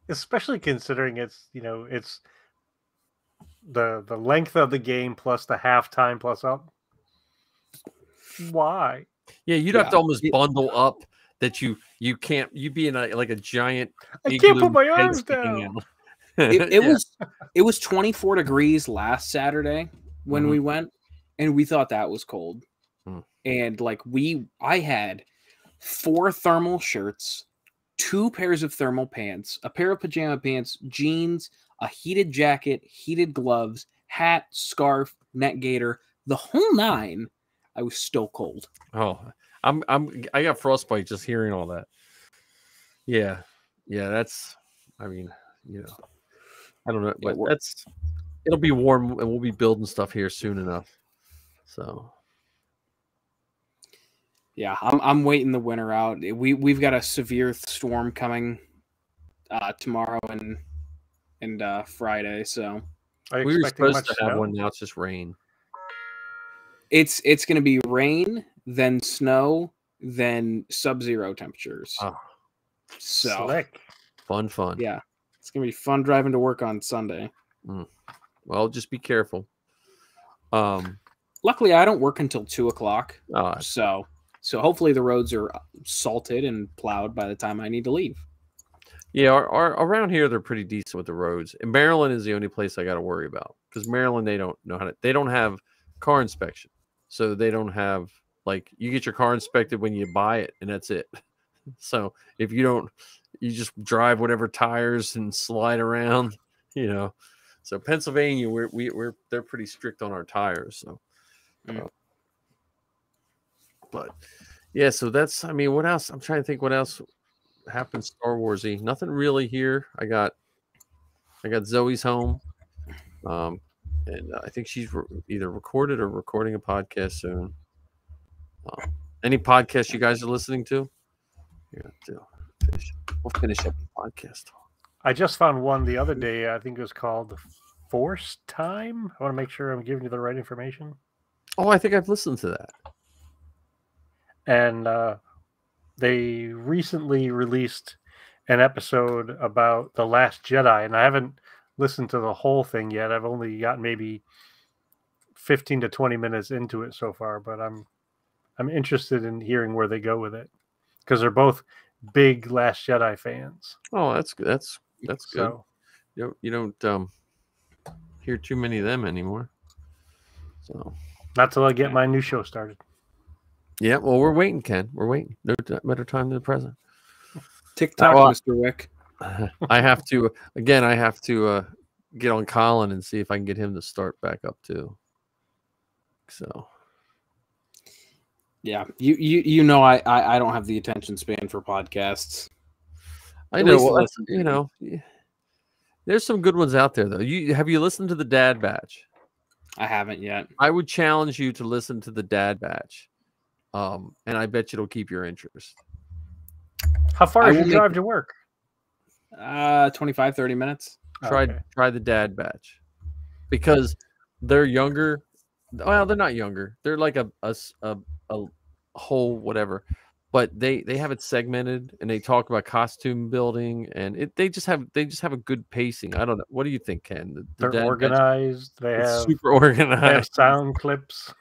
[SPEAKER 2] Especially considering it's the length of the game plus the halftime plus up. Why?
[SPEAKER 1] Yeah, you'd have to almost bundle up that you can't. You'd be in like a giant.
[SPEAKER 2] I can't put my arms down.
[SPEAKER 3] It was 24 degrees last Saturday when we went, and we thought that was cold. And I had 4 thermal shirts, 2 pairs of thermal pants, a pair of pajama pants, jeans, a heated jacket, heated gloves, hat, scarf, net gaiter, the whole 9. I was still cold.
[SPEAKER 1] Oh, I got frostbite just hearing all that. Yeah. That's. I mean, I don't know, but it'll be warm, and we'll be building stuff here soon enough. So.
[SPEAKER 3] Yeah, I'm waiting the winter out. We've got a severe storm coming tomorrow and Friday, so
[SPEAKER 2] Are you
[SPEAKER 1] We were
[SPEAKER 2] expecting
[SPEAKER 1] supposed
[SPEAKER 2] much
[SPEAKER 1] to have
[SPEAKER 2] snow?
[SPEAKER 1] one. Now it's just rain.
[SPEAKER 3] it's going to be rain, then snow, then sub-zero temperatures.
[SPEAKER 1] Oh,
[SPEAKER 3] So
[SPEAKER 2] Slick.
[SPEAKER 1] fun.
[SPEAKER 3] yeah, it's gonna be fun driving to work on Sunday.
[SPEAKER 1] Well, just be careful.
[SPEAKER 3] Luckily, I don't work until 2:00,
[SPEAKER 1] Oh,
[SPEAKER 3] so hopefully the roads are salted and plowed by the time I need to leave.
[SPEAKER 1] yeah, our around here they're pretty decent with the roads. And Maryland is the only place I got to worry about because Maryland they don't know how to. They don't have car inspection, so they don't have like you get your car inspected when you buy it, and that's it. So if you don't, you just drive whatever tires and slide around, you know. So Pennsylvania, we're they're pretty strict on our tires. So, but yeah, so that's. I mean, what else? I'm trying to think what else happened Star Warsy. Nothing really here. I got Zoe's home, and I think she's either recorded or recording a podcast soon. Any podcasts you guys are listening to? Yeah, we'll finish up the podcast.
[SPEAKER 2] I just found one the other day. I think it was called Force Time. I want to make sure I'm giving you the right information.
[SPEAKER 1] Oh, I think I've listened to that.
[SPEAKER 2] And they recently released an episode about The Last Jedi, and I haven't listened to the whole thing yet. I've only got maybe 15 to 20 minutes into it so far, but I'm interested in hearing where they go with it because they're both big Last Jedi fans.
[SPEAKER 1] Oh, that's good. That's good.
[SPEAKER 2] So,
[SPEAKER 1] You don't hear too many of them anymore. So
[SPEAKER 2] not till I get my new show started.
[SPEAKER 1] yeah, well, we're waiting, Ken. We're waiting. No better time than the present.
[SPEAKER 3] TikTok, Mr. Wick.
[SPEAKER 1] I have to again. I have to get on Colin and see if I can get him to start back up too. So
[SPEAKER 3] yeah, you know I don't have the attention span for podcasts.
[SPEAKER 1] I know. Well, you know, there's some good ones out there though. Have you listened to the Dad Batch?
[SPEAKER 3] I haven't yet.
[SPEAKER 1] I would challenge you to listen to the Dad Batch, and I bet you it'll keep your interest.
[SPEAKER 2] How far is your drive to work?
[SPEAKER 3] 25, 30 minutes.
[SPEAKER 1] Try the Dad Batch because they're younger. Well, they're not younger. They're like a whole whatever, but they have it segmented and they talk about costume building and they just have a good pacing. I don't know. What do you think, Ken?
[SPEAKER 2] They're organized. They have
[SPEAKER 1] super organized.
[SPEAKER 2] They have sound clips.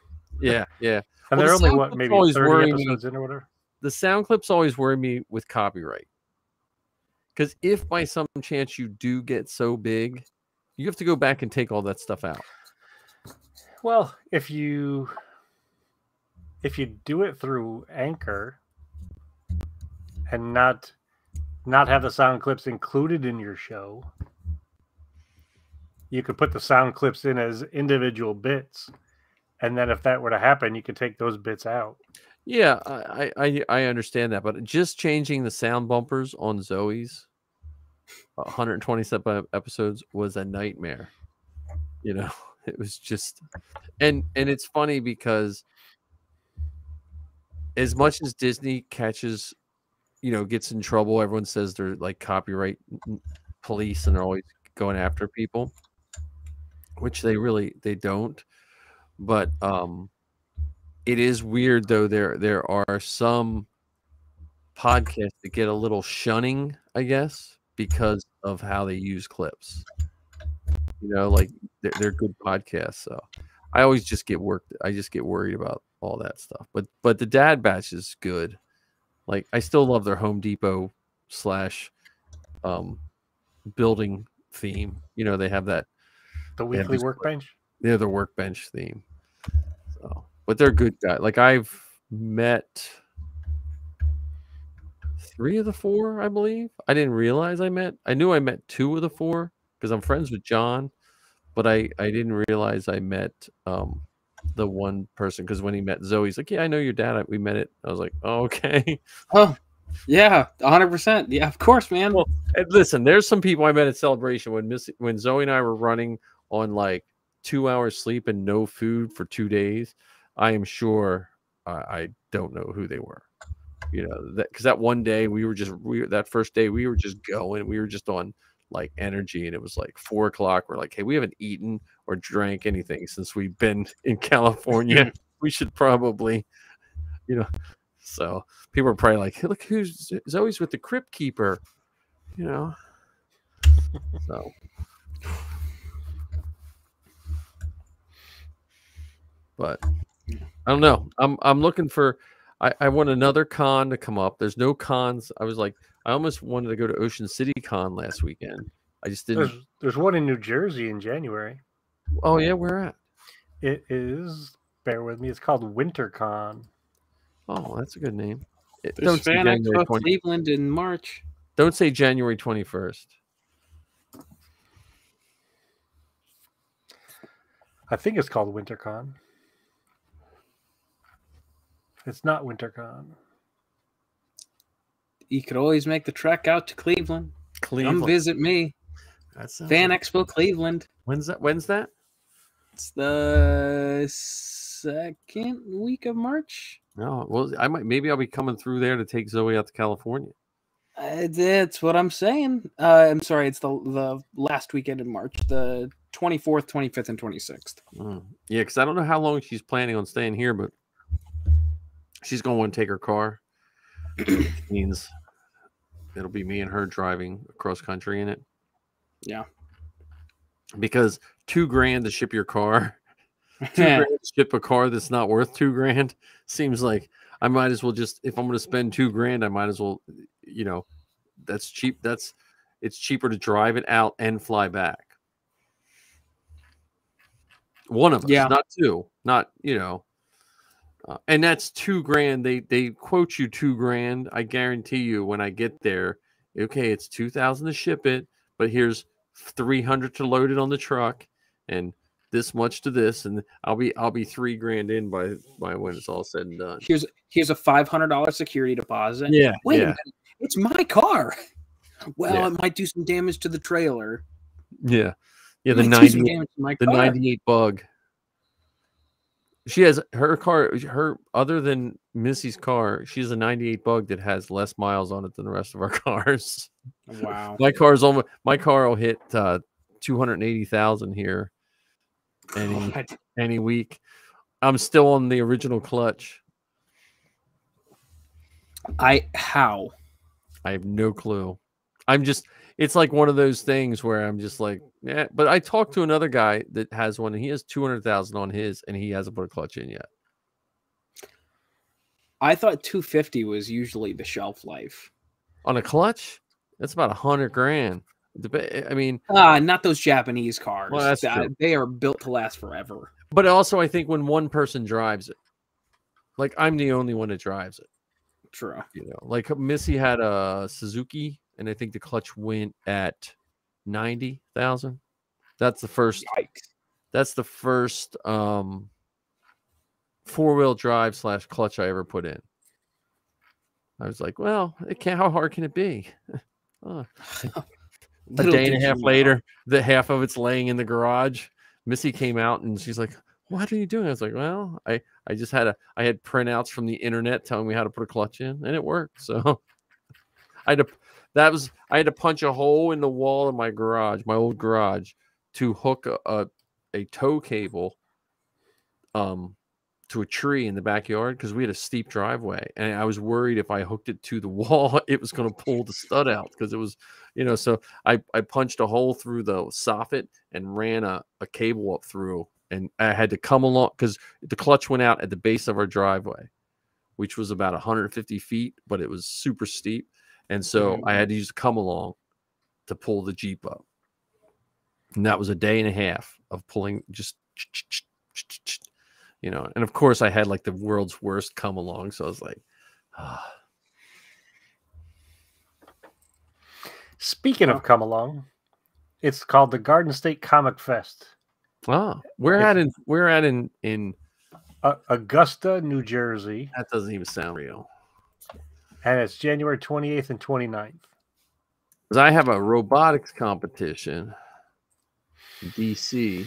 [SPEAKER 1] Yeah.
[SPEAKER 2] And they're only what, maybe 30 episodes in or whatever.
[SPEAKER 1] The sound clips always worry me with copyright. Because if by some chance you do get so big, you have to go back and take all that stuff out.
[SPEAKER 2] Well, if you do it through Anchor and not have the sound clips included in your show, you could put the sound clips in as individual bits, and then if that were to happen, you could take those bits out.
[SPEAKER 1] Yeah, I understand that, but just changing the sound bumpers on Zoe's 127 episodes was a nightmare. You know, it was just, and it's funny because as much as Disney catches, gets in trouble, everyone says they're like copyright police and they're always going after people, which they don't. But it is weird though. There are some podcasts that get a little shunning, I guess, because of how they use clips. Like they're good podcasts. So I always just get worked. I just get worried about all that stuff. But the Dad Batch is good. Like I still love their Home Depot / building theme. They have that
[SPEAKER 2] the weekly workbench.
[SPEAKER 1] They're the workbench theme. So, but they're good guys. Like I've met 3 of the 4, I believe. I didn't realize I knew I met 2 of the 4 because I'm friends with John, but I didn't realize I met the one person because when he met Zoe, he's like, "Yeah, I know your dad. We met it." I was like, "Oh, okay."
[SPEAKER 3] Oh, yeah, 100%. Yeah, of course, man.
[SPEAKER 1] Well, listen, there's some people I met at Celebration when Zoe and I were running on like 2 hours sleep and no food for 2 days. I am sure I don't know who they were. You know, that because that one day that first day we were just going, we were just on like energy, and it was like 4 o'clock. We're like, hey, we haven't eaten or drank anything since we've been in California. We should probably, you know. So people are probably like, hey, look who's Zoe's with the Crypt Keeper, you know. So but I don't know. I'm looking for. I want another con to come up. There's no cons. I was like, I almost wanted to go to Ocean City Con last weekend. I just didn't.
[SPEAKER 2] There's one in New Jersey in January.
[SPEAKER 1] Oh yeah, where at?
[SPEAKER 2] It is. Bear with me. It's called WinterCon.
[SPEAKER 1] Oh, that's a good name.
[SPEAKER 3] There's Fan Expo Cleveland in March.
[SPEAKER 1] Don't say January 21st.
[SPEAKER 2] I think it's called WinterCon. It's not WinterCon.
[SPEAKER 3] You could always make the trek out to Cleveland. Come visit me. Fan Expo Cleveland.
[SPEAKER 1] When's that?
[SPEAKER 3] It's the second week of March.
[SPEAKER 1] No, well, maybe I'll be coming through there to take Zoe out to California.
[SPEAKER 3] That's what I'm saying. I'm sorry, it's the last weekend in March, the 24th, 25th, and 26th.
[SPEAKER 1] Yeah, because I don't know how long she's planning on staying here, but she's going to want to take her car, which means it'll be me and her driving across country in it.
[SPEAKER 3] Yeah.
[SPEAKER 1] Because $2,000 to ship your car, $2,000 to ship a car that's not worth $2,000 seems like I might as well just, if I'm going to spend $2,000, I might as well, you know, that's cheap. It's cheaper to drive it out and fly back. One of us, not two, not, you know. And that's $2,000. They quote you $2,000. I guarantee you, when I get there, okay, it's $2,000 to ship it, but here's $300 to load it on the truck, and this much to this, and I'll be $3,000 in by when it's all said and done.
[SPEAKER 3] Here's a $500 security deposit.
[SPEAKER 1] Yeah,
[SPEAKER 3] wait a minute, it's my car. Well, it might do some damage to the trailer.
[SPEAKER 1] Yeah, the 98 bug. She has her car. Other than Missy's car, she has a 98 bug that has less miles on it than the rest of our cars.
[SPEAKER 3] Wow.
[SPEAKER 1] My car will hit 280,000 here any week. I'm still on the original clutch.
[SPEAKER 3] How?
[SPEAKER 1] I have no clue. It's like one of those things where I'm just like, yeah. But I talked to another guy that has one, and he has 200,000 on his, and he hasn't put a clutch in yet.
[SPEAKER 3] I thought 250 was usually the shelf life
[SPEAKER 1] on a clutch. That's about $100,000. I mean,
[SPEAKER 3] not those Japanese cars.
[SPEAKER 1] Well, that's true.
[SPEAKER 3] They are built to last forever.
[SPEAKER 1] But also, I think when one person drives it, like I'm the only one that drives it.
[SPEAKER 3] True.
[SPEAKER 1] You know, like Missy had a Suzuki, and I think the clutch went at 90,000. That's the first.
[SPEAKER 3] Yikes.
[SPEAKER 1] That's the first four-wheel drive / clutch I ever put in. I was like, well, how hard can it be? A day and a half later, the half of it's laying in the garage. Missy came out and she's like, what are you doing? I was like, well, I had printouts from the internet telling me how to put a clutch in, and it worked. So I had to punch a hole in the wall of my garage, my old garage, to hook a tow cable to a tree in the backyard, because we had a steep driveway, and I was worried if I hooked it to the wall, it was going to pull the stud out, because it was, you know. So I punched a hole through the soffit and ran a cable up through, and I had to come along because the clutch went out at the base of our driveway, which was about 150 feet, but it was super steep. And so I had to use a come along to pull the Jeep up. And that was a day and a half of pulling, just, you know. And of course I had like the world's worst come along. So I was like,
[SPEAKER 2] Speaking of come along, it's called the Garden State Comic Fest.
[SPEAKER 1] Oh, we're at in
[SPEAKER 2] Augusta, New Jersey.
[SPEAKER 1] That doesn't even sound real.
[SPEAKER 2] And it's January 28th and 29th.
[SPEAKER 1] Because I have a robotics competition in DC.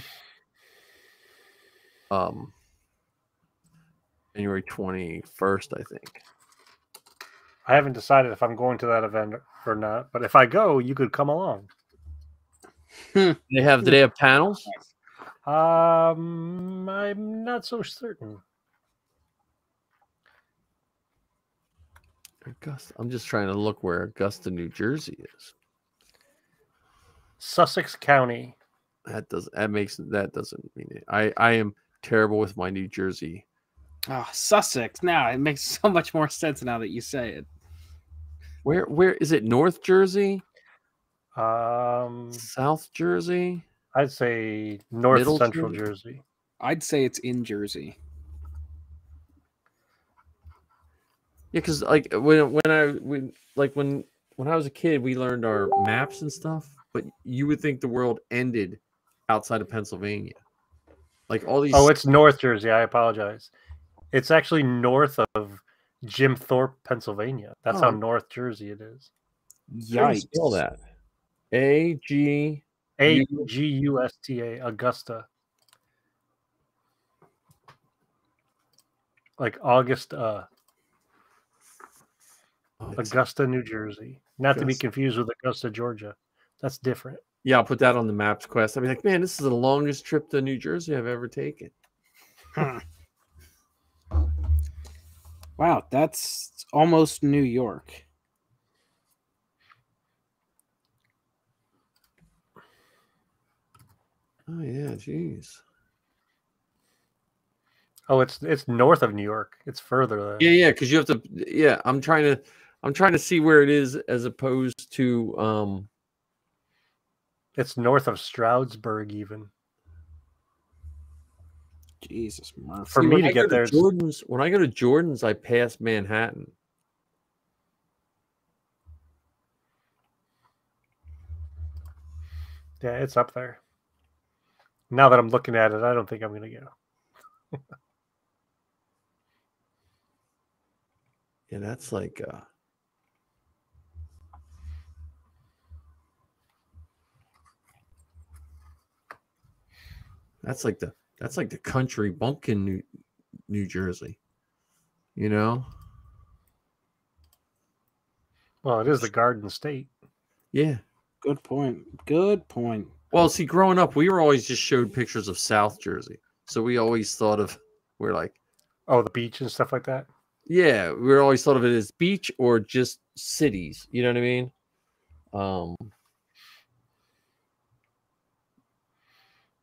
[SPEAKER 1] January 21st, I think.
[SPEAKER 2] I haven't decided if I'm going to that event or not, but if I go, you could come along.
[SPEAKER 1] Do they have panels?
[SPEAKER 2] I'm not so certain.
[SPEAKER 1] Augusta. I'm just trying to look where Augusta, New Jersey is.
[SPEAKER 2] Sussex County.
[SPEAKER 1] That doesn't mean it. I am terrible with my New Jersey.
[SPEAKER 3] Oh, Sussex. Now it makes so much more sense now that you say it.
[SPEAKER 1] Where is it? North Jersey?
[SPEAKER 2] South
[SPEAKER 1] South Jersey?
[SPEAKER 2] I'd say North
[SPEAKER 1] Middle
[SPEAKER 2] Central Jersey.
[SPEAKER 3] I'd say it's in Jersey.
[SPEAKER 1] Yeah, because like when I was a kid, we learned our maps and stuff. But you would think the world ended outside of Pennsylvania. Like all these.
[SPEAKER 2] Oh, it's North Jersey. I apologize. It's actually north of Jim Thorpe, Pennsylvania. That's how North Jersey it is.
[SPEAKER 1] Yikes! Spell that. Augusta.
[SPEAKER 2] Augusta. Like August. Augusta, New Jersey. Not to be confused with Augusta, Georgia. That's different.
[SPEAKER 1] Yeah, I'll put that on the Maps quest. I'll be like, man, this is the longest trip to New Jersey I've ever taken.
[SPEAKER 3] Wow, that's almost New York.
[SPEAKER 1] Oh yeah, jeez.
[SPEAKER 2] Oh, it's north of New York. It's further.
[SPEAKER 1] Yeah, because you have to. Yeah, I'm trying to see where it is as opposed to.
[SPEAKER 2] It's north of Stroudsburg, even.
[SPEAKER 3] Jesus, Murphy.
[SPEAKER 2] For me to get there,
[SPEAKER 1] when I go to Jordan's, I pass Manhattan.
[SPEAKER 2] Yeah, it's up there. Now that I'm looking at it, I don't think I'm going to go.
[SPEAKER 1] Yeah, that's like. That's like the country bumpkin, New Jersey. You know.
[SPEAKER 2] Well, it is the Garden State.
[SPEAKER 1] Yeah.
[SPEAKER 3] Good point. Good point.
[SPEAKER 1] Well, see, growing up, we were always just showed pictures of South Jersey, so we always thought of we're like,
[SPEAKER 2] oh, the beach and stuff like that.
[SPEAKER 1] Yeah, we always thought of it as beach or just cities. You know what I mean?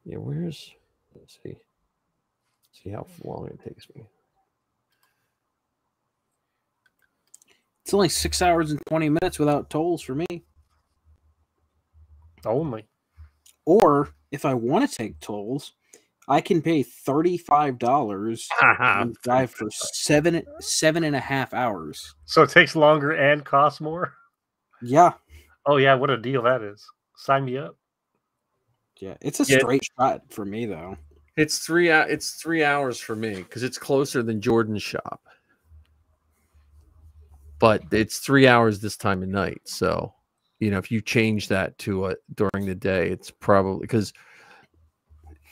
[SPEAKER 1] Yeah, let's see how long it takes me.
[SPEAKER 3] It's only 6 hours and 20 minutes without tolls for me.
[SPEAKER 2] Only.
[SPEAKER 3] Or if I want to take tolls, I can pay $35 and drive for 7.5 hours.
[SPEAKER 2] So it takes longer and costs more?
[SPEAKER 3] Yeah.
[SPEAKER 2] Oh, yeah. What a deal that is. Sign me up.
[SPEAKER 3] Yeah. It's a straight shot for me, though.
[SPEAKER 1] It's 3 hours for me because it's closer than Jordan's shop. But it's 3 hours this time of night. So, if you change that to during the day, it's probably because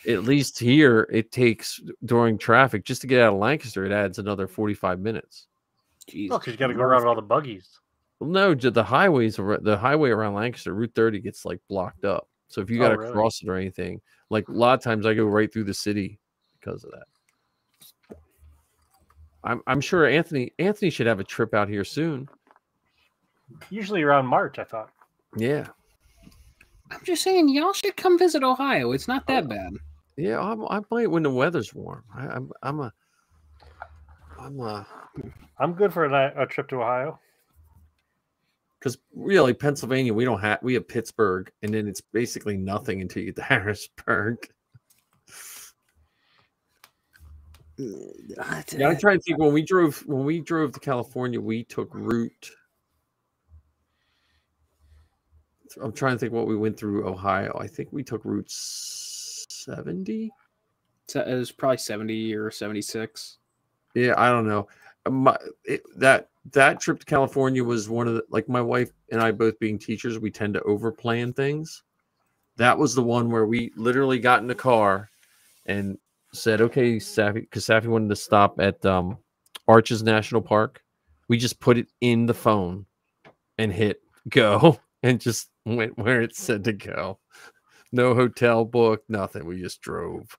[SPEAKER 1] at least here it takes during traffic just to get out of Lancaster, it adds another 45 minutes.
[SPEAKER 2] Jeez. Oh, because you got to go around all the buggies.
[SPEAKER 1] Well, no, the highway around Lancaster, Route 30 gets like blocked up. So if you got to cross it or anything, like a lot of times I go right through the city because of that. I'm sure Anthony should have a trip out here soon.
[SPEAKER 2] Usually around March, I thought.
[SPEAKER 1] Yeah.
[SPEAKER 3] I'm just saying, y'all should come visit Ohio. It's not that bad.
[SPEAKER 1] Yeah, I might when the weather's warm.
[SPEAKER 2] I'm good for a trip to Ohio.
[SPEAKER 1] Because really, Pennsylvania, we have Pittsburgh, and then it's basically nothing until you get to Harrisburg. Yeah, I'm trying to think. When we drove to California, we took route. I'm trying to think what we went through Ohio. I think we took route 70.
[SPEAKER 3] So it was probably 70 or 76.
[SPEAKER 1] Yeah, I don't know. That trip to California was one of the, like, my wife and I both being teachers, we tend to overplan things. That was the one where we literally got in the car and said, okay, Safi, because Safi wanted to stop at Arches National Park. We just put it in the phone and hit go and just went where it said to go. No hotel book, nothing. We just drove.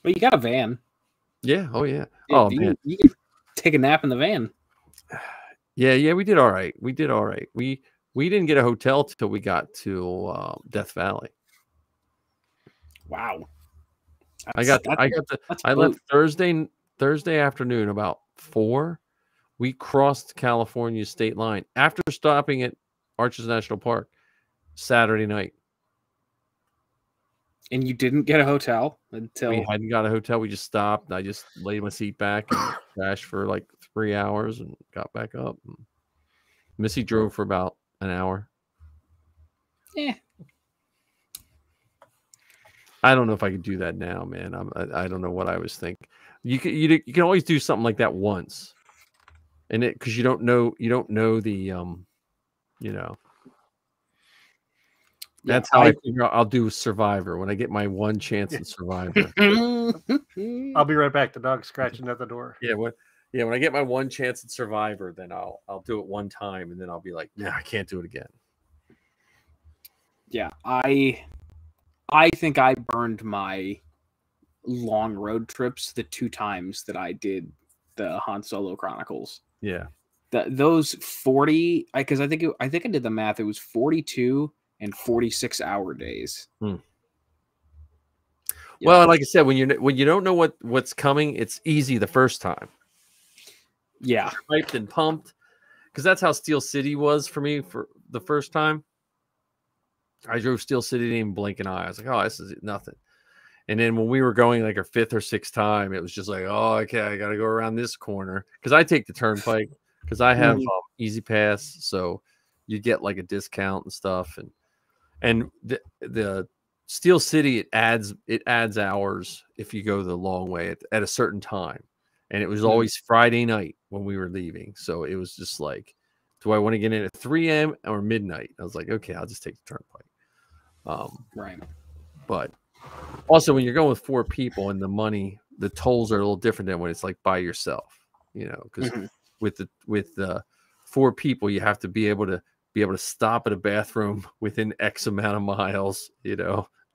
[SPEAKER 3] Well, you got a van.
[SPEAKER 1] Yeah. Oh, yeah. Oh, man.
[SPEAKER 3] You can take a nap in the van.
[SPEAKER 1] Yeah. We did all right. We didn't get a hotel till we got to Death Valley.
[SPEAKER 3] Wow.
[SPEAKER 1] I left Thursday afternoon about 4. We crossed California state line after stopping at Arches National Park Saturday night.
[SPEAKER 3] And you didn't get a hotel until
[SPEAKER 1] we hadn't got a hotel. We just stopped. I just laid my seat back and crashed for like 3 hours and got back up. Missy drove for about an hour.
[SPEAKER 3] Yeah.
[SPEAKER 1] I don't know if I could do that now, man. I don't know what I was thinking. You can always do something like that once, and because you don't know the you know. That's how I figure out I'll do Survivor when I get my one chance in Survivor.
[SPEAKER 2] I'll be right back. The dog's scratching at the door.
[SPEAKER 1] Yeah, when I get my one chance at Survivor, then I'll do it one time, and then I'll be like, nah, I can't do it again.
[SPEAKER 3] Yeah, I think I burned my long road trips the 2 times that I did the Han Solo Chronicles.
[SPEAKER 1] Yeah,
[SPEAKER 3] those 40, because I think I did the math. It was 42 and 46-hour days.
[SPEAKER 1] Yeah. Well, like I said, when you don't know what's coming, it's easy the first time.
[SPEAKER 3] Yeah,
[SPEAKER 1] you're hyped and pumped, because that's how Steel City was for me for the first time. I drove Steel City, didn't even blink an eye. I was like, oh, this is nothing. And then when we were going like our 5th or 6th time, it was just like, oh, okay, I got to go around this corner, because I take the turnpike because I have Easy Pass, so you get like a discount and stuff. And the Steel City, it adds hours if you go the long way at a certain time. And it was always Friday night when we were leaving. So it was just like, do I want to get in at 3 a.m. or midnight? I was like, okay, I'll just take the turnpike.
[SPEAKER 3] Right.
[SPEAKER 1] But also when you're going with 4 people and the tolls are a little different than when it's like by yourself, because with the 4 people, you have to be able to stop at a bathroom within X amount of miles,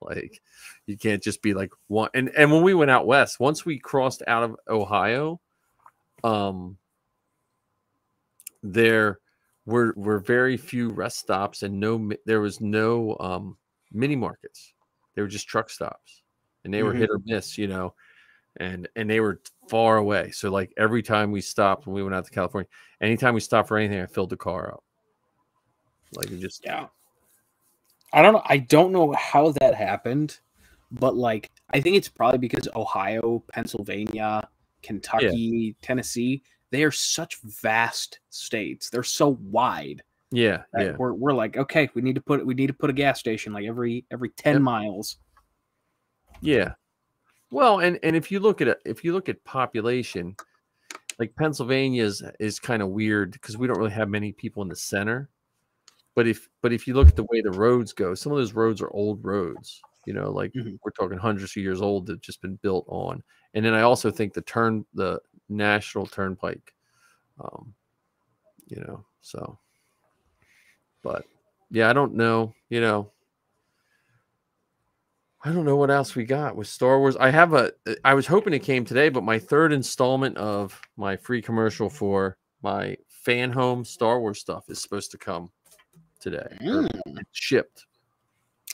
[SPEAKER 1] like you can't just be like one. And when we went out west, once we crossed out of Ohio, there were very few rest stops and there was no mini markets. They were just truck stops, and they were hit or miss, and they were far away. So like every time we stopped when we went out to California, anytime we stopped for anything, I filled the car up. Like it just
[SPEAKER 3] I don't know how that happened, but like I think it's probably because Ohio, Pennsylvania, Kentucky, Tennessee, they are such vast states. They're so wide.
[SPEAKER 1] Yeah.
[SPEAKER 3] We're like, okay, we need to put a gas station like every 10 miles.
[SPEAKER 1] Yeah. Well, and if you look at population, like Pennsylvania is kind of weird because we don't really have many people in the center. But if you look at the way the roads go, some of those roads are old roads, like we're talking hundreds of years old that have just been built on. And then I also think the national turnpike, so, but yeah, I don't know, I don't know what else we got with Star Wars. I was hoping it came today, but my 3rd installment of my free commercial for my fan home Star Wars stuff is supposed to come today. It's shipped.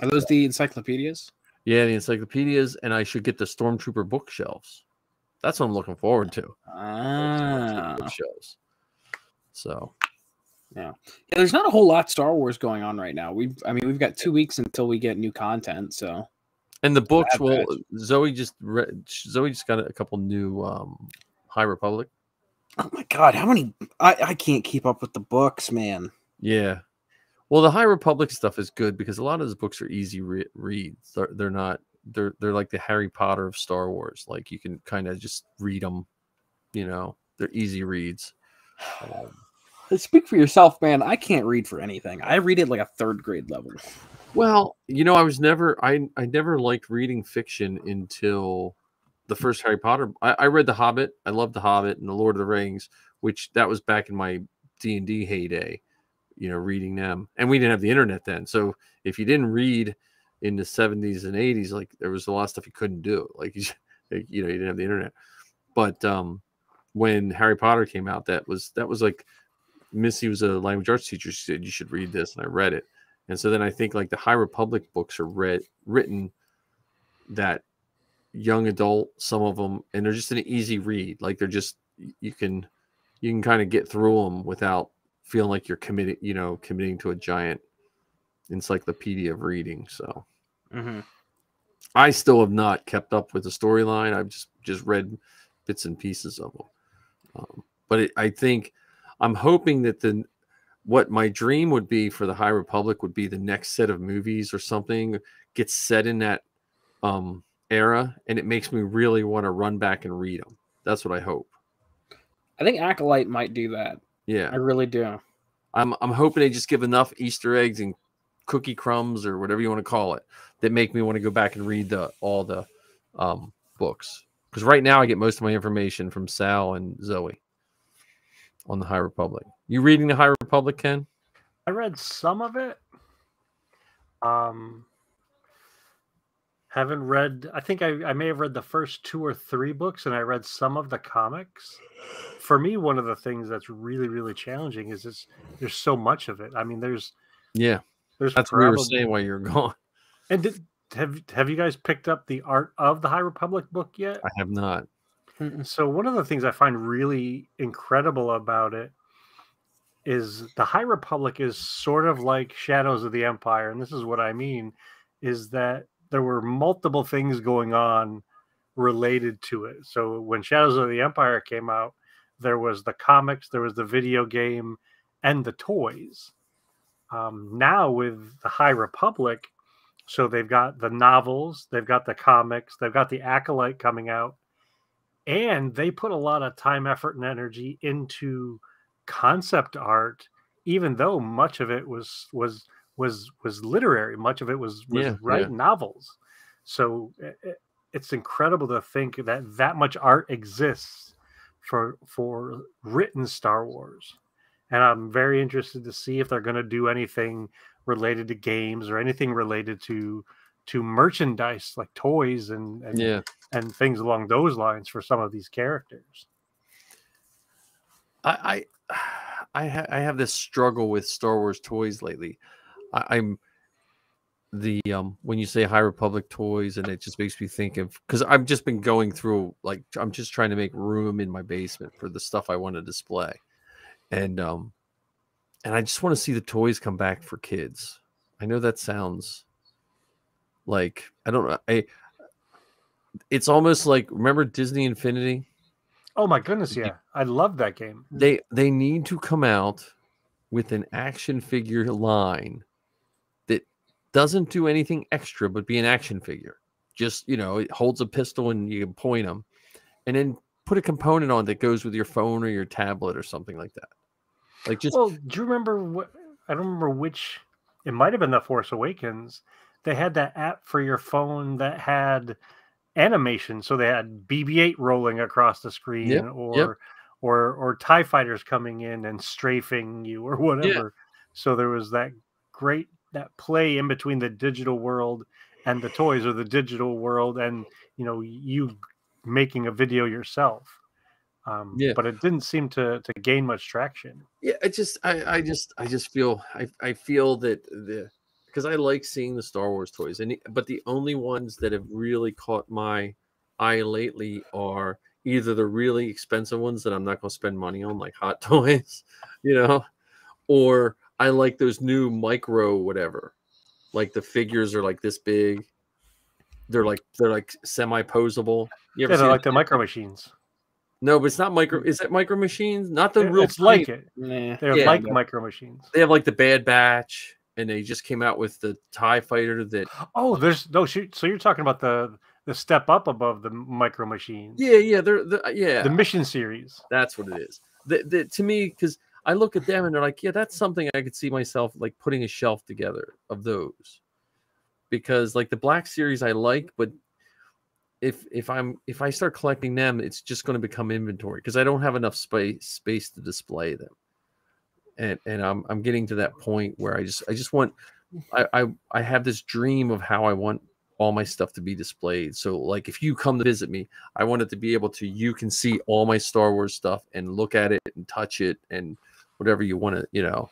[SPEAKER 3] Are those the encyclopedias?
[SPEAKER 1] Yeah, the encyclopedias, and I should get the Stormtrooper bookshelves. That's what I'm looking forward to. Bookshelves. So,
[SPEAKER 3] yeah, there's not a whole lot Star Wars going on right now. We've got 2 weeks until we get new content. So,
[SPEAKER 1] and the books. Well, Zoe just got a couple new High Republic.
[SPEAKER 3] Oh my God, how many? I can't keep up with the books, man.
[SPEAKER 1] Yeah. Well, the High Republic stuff is good because a lot of those books are easy reads. They're not. They're like the Harry Potter of Star Wars. Like you can kind of just read them. They're easy reads.
[SPEAKER 3] Speak for yourself, man. I can't read for anything. I read at like a 3rd grade level.
[SPEAKER 1] Well, I never liked reading fiction until the first Harry Potter. I read The Hobbit. I loved The Hobbit and The Lord of the Rings, which that was back in my D&D heyday, reading them. And we didn't have the internet then. So if you didn't read in the 70s and 80s, like there was a lot of stuff you couldn't do. Like, you didn't have the internet. But when Harry Potter came out, that was like Missy was a language arts teacher. She said, you should read this. And I read it. And so then I think like the High Republic books are written that young adult, some of them, and they're just an easy read. Like they're just, you can kind of get through them without feeling like you're committing to a giant encyclopedia of reading. So I still have not kept up with the storyline. I've just read bits and pieces of them. But I think I'm hoping that what my dream would be for the High Republic would be the next set of movies or something gets set in that era, and it makes me really want to run back and read them. That's what I hope.
[SPEAKER 3] I think Acolyte might do that.
[SPEAKER 1] Yeah,
[SPEAKER 3] I really do.
[SPEAKER 1] I'm hoping they just give enough Easter eggs and cookie crumbs or whatever you want to call it that make me want to go back and read all the books. Because right now I get most of my information from Sal and Zoe on the High Republic. You reading the High Republic, Ken?
[SPEAKER 2] I read some of it. Haven't read. I think I may have read the first 2 or 3 books, and I read some of the comics. For me, one of the things that's really, really challenging is there's so much of it. I mean, there's
[SPEAKER 1] that's what we were saying while you were gone.
[SPEAKER 2] And have you guys picked up the Art of the High Republic book yet?
[SPEAKER 1] I have not.
[SPEAKER 2] So one of the things I find really incredible about it is the High Republic is sort of like Shadows of the Empire. And this is what I mean, is that there were multiple things going on related to it. So when Shadows of the Empire came out, there was the comics, there was the video game, and the toys. Now with the High Republic, so they've got the novels, they've got the comics, they've got the Acolyte coming out, and they put a lot of time, effort, and energy into concept art, even though much of it was literary, much of it was writing novels. So it's incredible to think that much art exists for written Star Wars. And I'm very interested to see if they're going to do anything related to games or anything related to merchandise like toys and things along those lines for some of these characters.
[SPEAKER 1] I have this struggle with Star Wars toys lately. I'm when you say High Republic toys, and it just makes me think of, because I've just been going through, like, I'm just trying to make room in my basement for the stuff I want to display, and I just want to see the toys come back for kids. I know that sounds like, I don't know, it's almost like, remember Disney Infinity?
[SPEAKER 2] Oh my goodness, yeah. I love that game.
[SPEAKER 1] They need to come out with an action figure line that doesn't do anything extra but be an action figure. Just, it holds a pistol and you can point them, and then put a component on that goes with your phone or your tablet or something like that. Like, just,
[SPEAKER 2] well, do you remember what? I don't remember which. It might have been The Force Awakens. They had that app for your phone that had animation, so they had BB-8 rolling across the screen, or TIE fighters coming in and strafing you or whatever. So there was that play in between the digital world and the toys, or the digital world and you making a video yourself. But it didn't seem to gain much traction.
[SPEAKER 1] I just feel that because I like seeing the Star Wars toys, but the only ones that have really caught my eye lately are either the really expensive ones that I'm not going to spend money on, like Hot Toys, or I like those new micro whatever, like the figures are like this big. They're like semi-posable.
[SPEAKER 2] They're like the Micro Machines.
[SPEAKER 1] No, but it's not micro. Is it Micro Machines? Not the real.
[SPEAKER 2] It's like it. They're like Micro Machines.
[SPEAKER 1] They have like the Bad Batch, and they just came out with the TIE fighter that.
[SPEAKER 2] Oh, there's no. So you're talking about the step up above the Micro Machines.
[SPEAKER 1] Yeah, the
[SPEAKER 2] Mission series.
[SPEAKER 1] That's what it is. To me, because I look at them and they're like, yeah, that's something I could see myself like putting a shelf together of those. because like the Black Series I like, but if I start collecting them, it's just going to become inventory because I don't have enough space to display them. And I'm getting to that point where I just want I have this dream of how I want all my stuff to be displayed. So like if you come to visit me, I want it to be able to, you can see all my Star Wars stuff and look at it and touch it and whatever you want to, you know.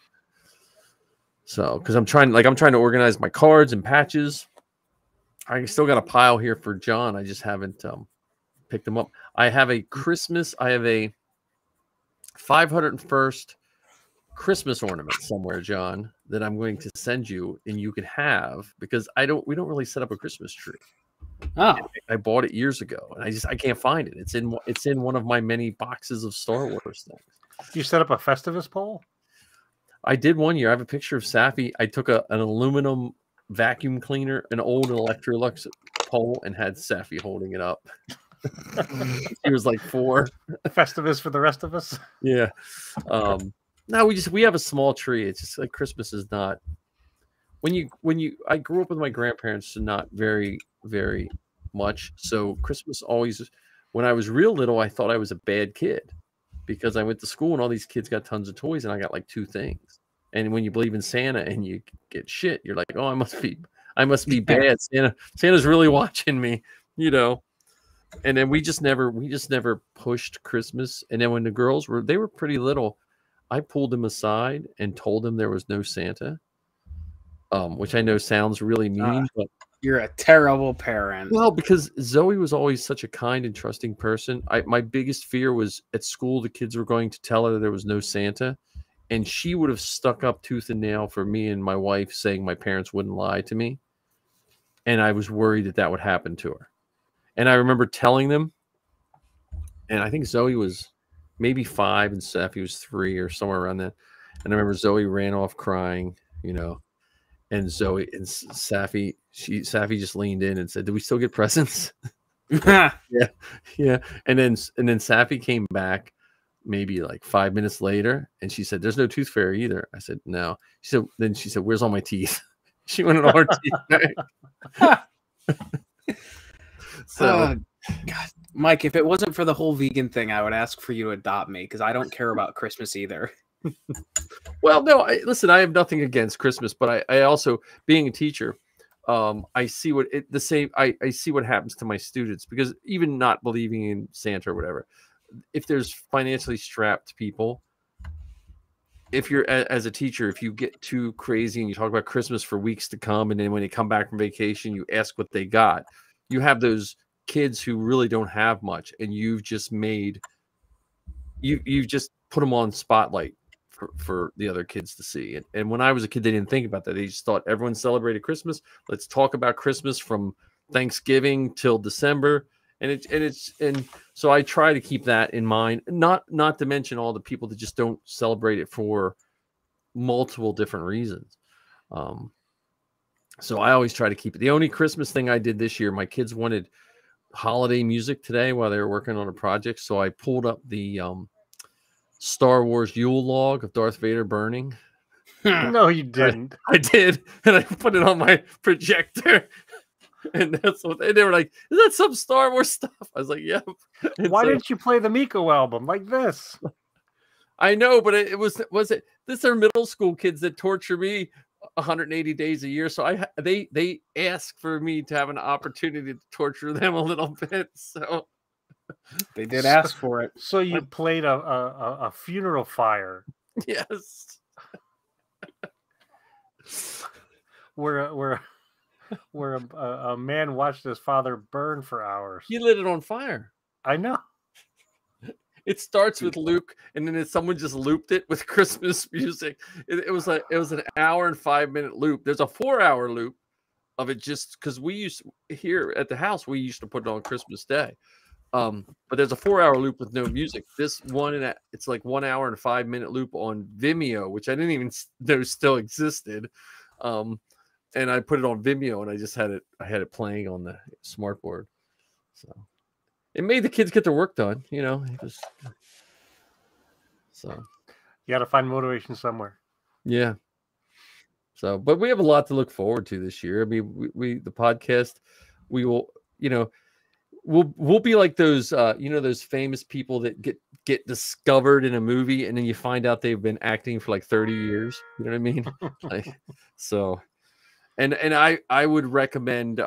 [SPEAKER 1] So because I'm trying to organize my cards and patches. I still got a pile here for John. I just haven't picked them up. I have a 501st Christmas ornament somewhere, John, that I'm going to send you, and you can have, because we don't really set up a Christmas tree.
[SPEAKER 3] Oh,
[SPEAKER 1] I bought it years ago, and I can't find it. It's in one of my many boxes of Star Wars things.
[SPEAKER 2] You set up a Festivus pole?
[SPEAKER 1] I did one year. I have a picture of Safi. I took an aluminum vacuum cleaner, an old Electrolux pole, and had Safi holding it up. He was like 4.
[SPEAKER 2] Festivus for the rest of us.
[SPEAKER 1] Yeah. No, we have a small tree. It's just like Christmas is not. I grew up with my grandparents, so not very, very much. So Christmas always, when I was real little, I thought I was a bad kid because I went to school and all these kids got tons of toys and I got like 2 things. And when you believe in Santa and you get shit, you're like, oh, I must be bad. Santa's really watching me, you know. And then we just never pushed Christmas. And then when the girls they were pretty little, I pulled them aside and told them there was no Santa, which I know sounds really mean, but
[SPEAKER 3] you're a terrible parent.
[SPEAKER 1] Well, because Zoe was always such a kind and trusting person. My biggest fear was at school the kids were going to tell her there was no Santa, and she would have stuck up tooth and nail for me and my wife, saying my parents wouldn't lie to me, and I was worried that would happen to her. And I remember telling them, and I think Zoe was maybe 5 and Safi was 3 or somewhere around that. And I remember Zoe ran off crying, you know, and Safi just leaned in and said, "Do we still get presents?" Yeah. And then Safi came back maybe like 5 minutes later, and she said, "There's no tooth fairy either." I said, "No." She said, "Where's all my teeth?" She wanted all her teeth. So.
[SPEAKER 3] God, Mike, if it wasn't for the whole vegan thing, I would ask for you to adopt me because I don't care about Christmas either.
[SPEAKER 1] Well, no, listen, I have nothing against Christmas, but I also, being a teacher, I see I see what happens to my students, because even not believing in Santa or whatever, if there's financially strapped people, if you're as a teacher, if you get too crazy and you talk about Christmas for weeks to come, and then when they come back from vacation, you ask what they got, you have those kids who really don't have much, and you've just put them on spotlight for the other kids to see. And when I was a kid, they didn't think about that. They just thought everyone celebrated Christmas. Let's talk about Christmas from Thanksgiving till December. And so I try to keep that in mind, not to mention all the people that just don't celebrate it for multiple different reasons. So I always try to keep it. The only Christmas thing I did this year, my kids wanted holiday music today while they were working on a project, so I pulled up the Star Wars Yule log of Darth Vader burning.
[SPEAKER 2] No, you didn't.
[SPEAKER 1] I did, and I put it on my projector, and they were like, "Is that some Star Wars stuff?" I was like, "Yep." And
[SPEAKER 2] why didn't you play the Miko album like this?
[SPEAKER 1] I know, but these are middle school kids that torture me 180 days a year, so they ask for me to have an opportunity to torture them a little bit. So
[SPEAKER 3] they did ask for it.
[SPEAKER 2] So you played a funeral fire.
[SPEAKER 1] Yes.
[SPEAKER 2] where a man watched his father burn for hours.
[SPEAKER 1] He lit it on fire.
[SPEAKER 2] I know.
[SPEAKER 1] It starts with Luke, and then someone just looped it with Christmas music. It was an hour and 5-minute loop. There's a 4-hour loop of it, just because we used here at the house, we used to put it on Christmas Day. But there's a 4-hour loop with no music. This one, it's like 1 hour and 5-minute loop on Vimeo, which I didn't even know still existed. And I put it on Vimeo, and I had it playing on the smartboard. So it made the kids get their work done, you know. So
[SPEAKER 2] you got to find motivation somewhere.
[SPEAKER 1] Yeah. So, but we have a lot to look forward to this year. I mean, we the podcast, we will, we'll be like those, those famous people that get discovered in a movie, and then you find out they've been acting for like 30 years. You know what I mean? Like, so, and I would recommend.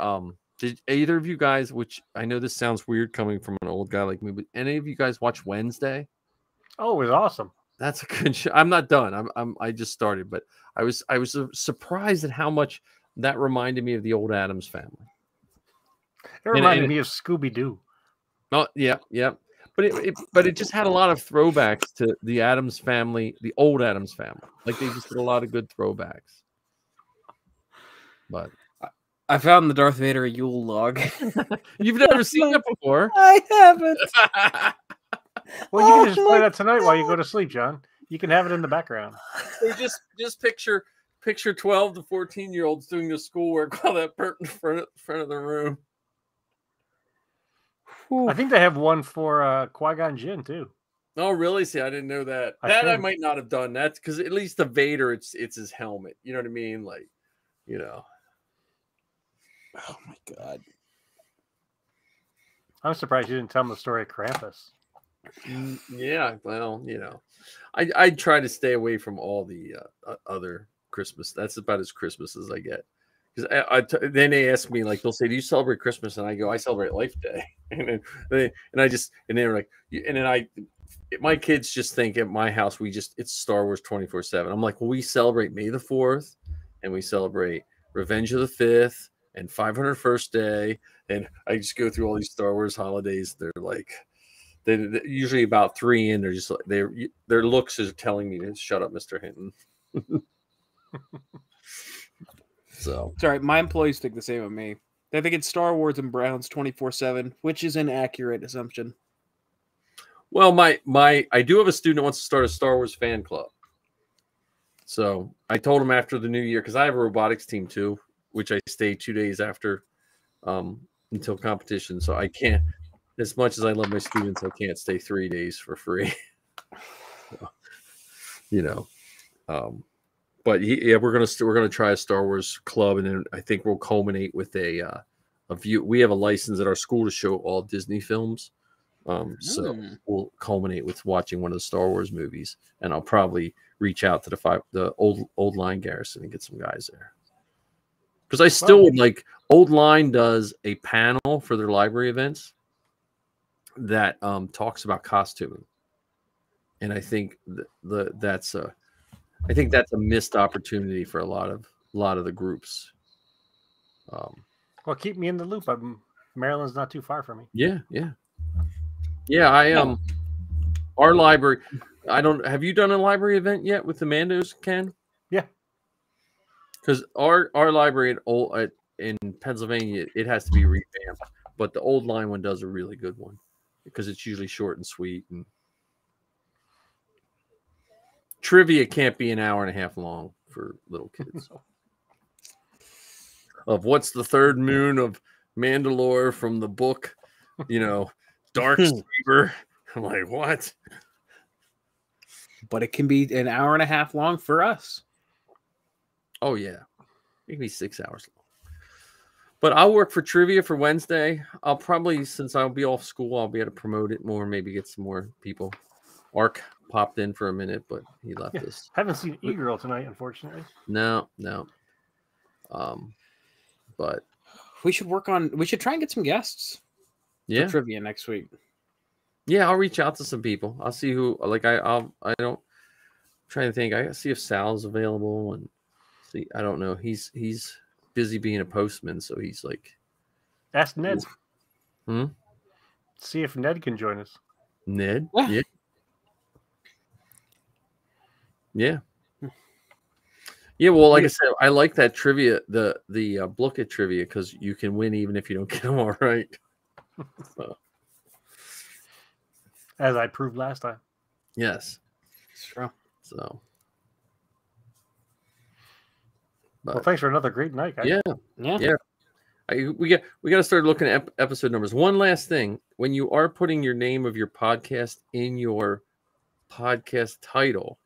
[SPEAKER 1] Did either of you guys, which I know this sounds weird coming from an old guy like me, but any of you guys watch Wednesday?
[SPEAKER 2] Oh, it was awesome.
[SPEAKER 1] That's a good show. I'm not done. I just started, but I was surprised at how much that reminded me of the old Addams Family.
[SPEAKER 2] It reminded me of Scooby-Doo.
[SPEAKER 1] Oh, yeah. But it just had a lot of throwbacks to the Addams Family, the old Addams Family. Like they just did a lot of good throwbacks. But
[SPEAKER 3] I found the Darth Vader Yule log.
[SPEAKER 1] You've never seen it before.
[SPEAKER 3] I haven't.
[SPEAKER 2] Well, you can just play that tonight while you go to sleep, John. You can have it in the background.
[SPEAKER 1] So just picture 12 to 14-year-olds doing the schoolwork while that in front of the room.
[SPEAKER 2] I think they have one for Qui-Gon Jinn too.
[SPEAKER 1] Oh, really? See, I didn't know that. I might not have done that because at least the Vader, it's his helmet. You know what I mean? Like,
[SPEAKER 3] Oh my God.
[SPEAKER 2] I'm surprised you didn't tell them the story of Krampus.
[SPEAKER 1] Yeah, well, I try to stay away from all the other Christmas. That's about as Christmas as I get. Because then they ask me, like, they'll say, "Do you celebrate Christmas?" And I go, "I celebrate Life Day." And they're like, and then my kids just think at my house it's Star Wars 24/7. I'm like, well, we celebrate May the 4th, and we celebrate Revenge of the 5th, and 501st Day, and I just go through all these Star Wars holidays. They're like, they're usually about 3 in. They're just like their looks is telling me to shut up, Mr. Hinton. So
[SPEAKER 3] sorry, my employees think the same of me. They think it's Star Wars and Browns 24/7, which is an accurate assumption.
[SPEAKER 1] Well, I do have a student that wants to start a Star Wars fan club. So I told him after the new year, because I have a robotics team too, which I stay 2 days after until competition. So I can't, as much as I love my students, I can't stay 3 days for free. But we're gonna try a Star Wars club, and then I think we'll culminate with a view. We have a license at our school to show all Disney films, so we'll culminate with watching one of the Star Wars movies, and I'll probably reach out to the old line garrison and get some guys there, because I still would like. Old Line does a panel for their library events that talks about costuming, and I think that's a missed opportunity for a lot of the groups.
[SPEAKER 2] Well, keep me in the loop. Maryland's not too far from me.
[SPEAKER 1] Yeah. Our library. Have you done a library event yet with the Mandos, Ken?
[SPEAKER 2] Yeah.
[SPEAKER 1] Because our library in Pennsylvania, it has to be revamped, but the Old Line one does a really good one because it's usually short and sweet, and trivia can't be an hour and a half long for little kids. Of what's the third moon of Mandalore from the book, Dark Saber. I'm like, what?
[SPEAKER 3] But it can be an hour and a half long for us.
[SPEAKER 1] Oh, yeah. It can be 6 hours long. But I'll work for trivia for Wednesday. I'll probably, since I'll be off school, I'll be able to promote it more, maybe get some more people. Ark popped in for a minute, but he left us.
[SPEAKER 2] Haven't seen E-Girl tonight, unfortunately.
[SPEAKER 1] No. But
[SPEAKER 3] we should try and get some guests.
[SPEAKER 1] Yeah.
[SPEAKER 3] For trivia next week.
[SPEAKER 1] Yeah, I'll reach out to some people. I'll see who, like, I'm trying to think. I gotta see if Sal's available, and see. I don't know. He's busy being a postman, so he's like.
[SPEAKER 2] Ask Ned. See if Ned can join us.
[SPEAKER 1] Ned? Yeah. Well, like I said, I like that trivia, the Blooket trivia, because you can win even if you don't get them all right. So.
[SPEAKER 2] As I proved last time.
[SPEAKER 1] Yes.
[SPEAKER 3] It's true.
[SPEAKER 1] So.
[SPEAKER 2] Well, thanks for another great night, guys.
[SPEAKER 1] Yeah. We got to start looking at episode numbers. One last thing: when you are putting your name of your podcast in your podcast title,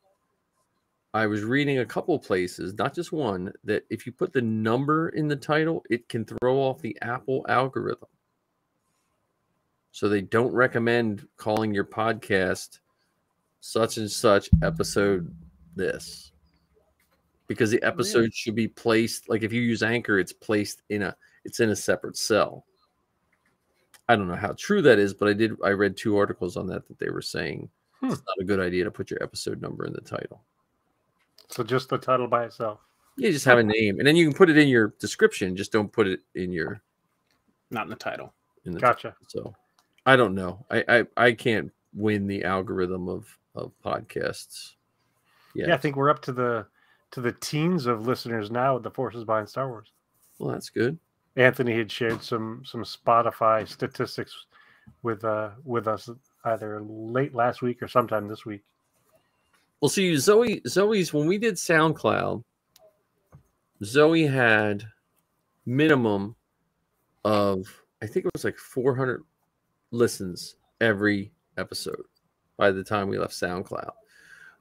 [SPEAKER 1] I was reading a couple places, not just one, that if you put the number in the title, it can throw off the Apple algorithm. So they don't recommend calling your podcast such and such episode this. Because the episode should be placed, like if you use Anchor, it's placed in a separate cell. I don't know how true that is, but I read 2 articles on that they were saying it's not a good idea to put your episode number in the title. So
[SPEAKER 2] just the title by itself.
[SPEAKER 1] You just have a name, and then you can put it in your description. Just don't put it in your,
[SPEAKER 3] not in the title.
[SPEAKER 2] Gotcha.
[SPEAKER 1] So I don't know. I can't win the algorithm of podcasts.
[SPEAKER 2] Yeah, I think we're up to the teens of listeners now with the forces behind Star Wars.
[SPEAKER 1] Well, that's good.
[SPEAKER 2] Anthony had shared some Spotify statistics with us either late last week or sometime this week.
[SPEAKER 1] Well, see, Zoe's when we did SoundCloud, Zoe had minimum of, I think it was like 400 listens every episode by the time we left SoundCloud.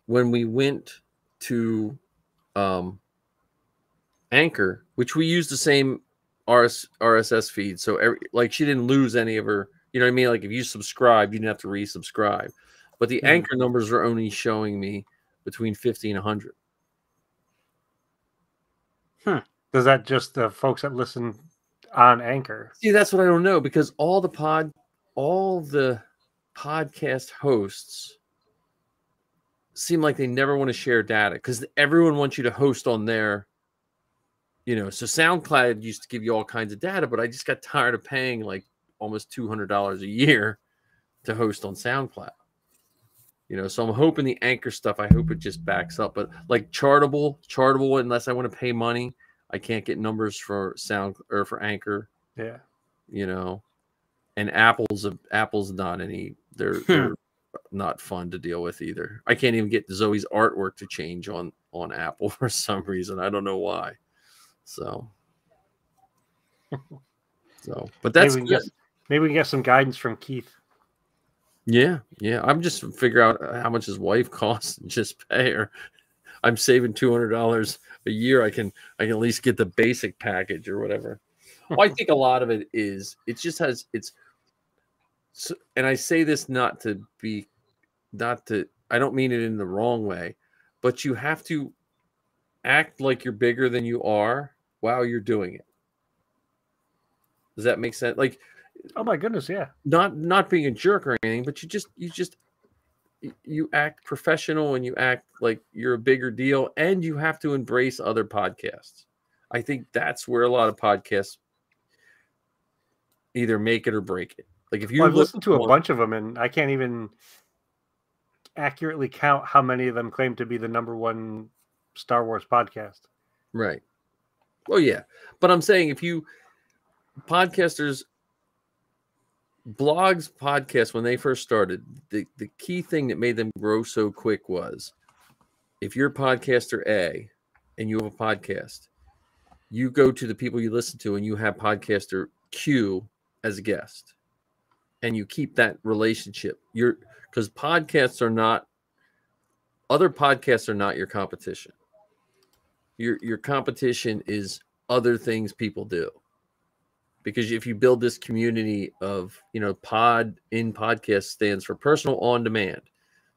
[SPEAKER 1] When we went to Anchor, which we used the same RSS feed, so she didn't lose any of her, you know what I mean? Like if you subscribe, you didn't have to resubscribe. But the Anchor numbers are only showing me between 50 and 100.
[SPEAKER 2] Does that just the folks that listen on Anchor?
[SPEAKER 1] See, that's what I don't know, because all the podcast hosts seem like they never want to share data because everyone wants you to host on their, so SoundCloud used to give you all kinds of data, but I just got tired of paying like almost $200 a year to host on SoundCloud. So I'm hoping the Anchor stuff, I hope it just backs up. But like Chartable, unless I want to pay money, I can't get numbers for Sound or for Anchor.
[SPEAKER 2] Yeah.
[SPEAKER 1] And Apple's not any, they're not fun to deal with either. I can't even get Zoe's artwork to change on Apple for some reason. I don't know why. So but that's
[SPEAKER 2] maybe we can get some guidance from Keith.
[SPEAKER 1] Yeah. I'm just figure out how much his wife costs and just pay her. I'm saving $200 a year. I can at least get the basic package or whatever. Well, I think a lot of it is and I say this not to I don't mean it in the wrong way, but you have to act like you're bigger than you are while you're doing it. Does that make sense? Like,
[SPEAKER 2] oh my goodness, yeah.
[SPEAKER 1] Not being a jerk or anything, but you act professional and you act like you're a bigger deal, and you have to embrace other podcasts. I think that's where a lot of podcasts either make it or break it. Like if you
[SPEAKER 2] listen to a bunch of them, and I can't even accurately count how many of them claim to be the #1 Star Wars podcast.
[SPEAKER 1] Right. Oh yeah, but I'm saying if you podcasters. Blogs, podcasts, when they first started, the key thing that made them grow so quick was if you're podcaster A and you have a podcast, you go to the people you listen to and you have podcaster Q as a guest. And you keep that relationship. Because other podcasts are not your competition. Your competition is other things people do. Because if you build this community of, podcast stands for personal on demand.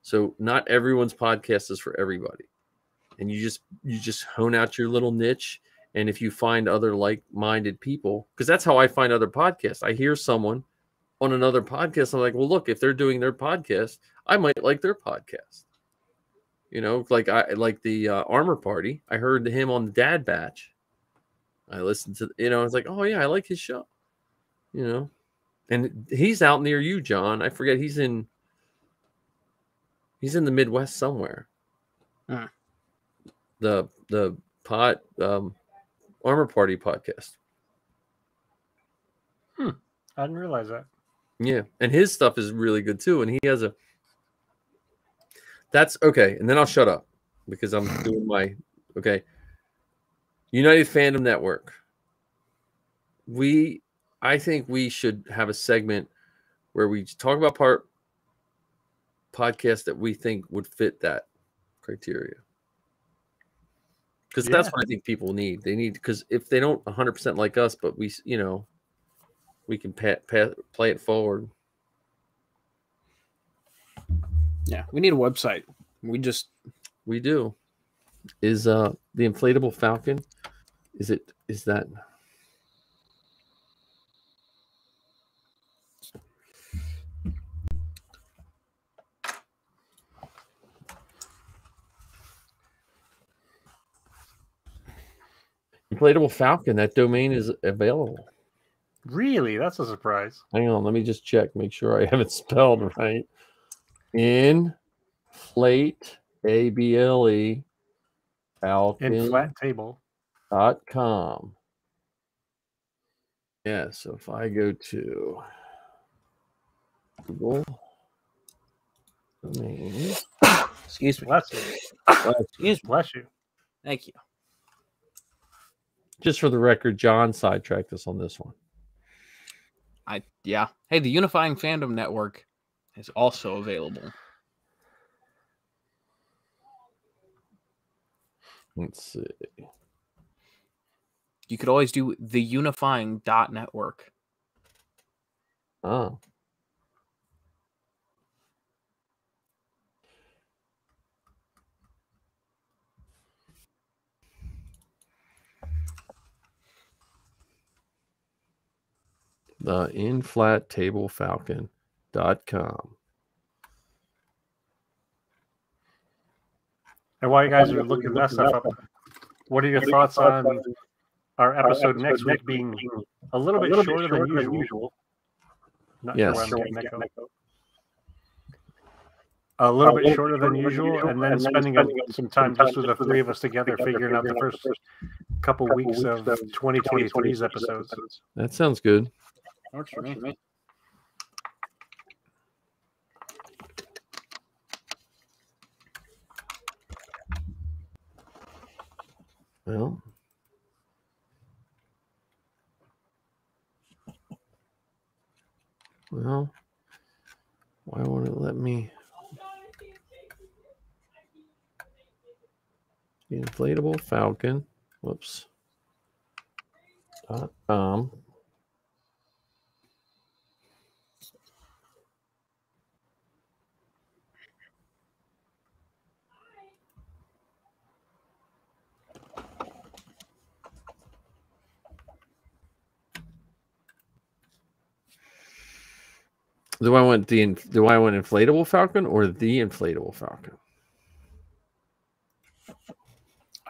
[SPEAKER 1] So not everyone's podcast is for everybody. And you just hone out your little niche. And if you find other like-minded people, because that's how I find other podcasts. I hear someone on another podcast. I'm like, well, look, if they're doing their podcast, I might like their podcast. Like I like the Armor Party. I heard him on the Dad Batch. I listened to, I was like, oh yeah, I like his show, and he's out near you, John. I forget he's in the Midwest somewhere. The Armor Party podcast.
[SPEAKER 2] I didn't realize that.
[SPEAKER 1] Yeah, and his stuff is really good too. And he has that's okay. And then I'll shut up because I'm doing my okay. United Fandom Network. I think we should have a segment where we talk about podcasts that we think would fit that criteria. because that's what I think people need. They need, because if they don't 100% like us, but we, we can play it forward.
[SPEAKER 3] Yeah, we need a website. We
[SPEAKER 1] do. Is the Inflatable Falcon? Is that? Inflatable Falcon, that domain is available.
[SPEAKER 2] Really? That's a surprise.
[SPEAKER 1] Hang on, let me just check, make sure I have it spelled right. Inflate, ABLE, Falcon.
[SPEAKER 2] Inflatable.com.
[SPEAKER 1] Yeah, so if I go to Google domain.
[SPEAKER 3] Excuse me.
[SPEAKER 2] Bless you. Bless you.
[SPEAKER 3] Thank you.
[SPEAKER 1] Just for the record, John sidetracked us on this one.
[SPEAKER 3] Yeah. Hey, the Unifying Fandom Network is also available.
[SPEAKER 1] Let's see.
[SPEAKER 3] You could always do the unifying.network.
[SPEAKER 1] Oh. The inflatablefalcon.com.
[SPEAKER 2] And while you guys are looking that stuff up, what are your thoughts on our episode next week being a little bit shorter than usual? Not
[SPEAKER 1] yes.
[SPEAKER 2] Sure where I'm getting echo. A little bit shorter than usual, and then spending some time just with the three of us together, figuring out the first couple weeks of 2023's episodes.
[SPEAKER 1] That sounds good.
[SPEAKER 3] Works for me.
[SPEAKER 1] Well, why won't it let me? The Inflatable Falcon. Whoops. .com. Do I want Inflatable Falcon or the Inflatable Falcon?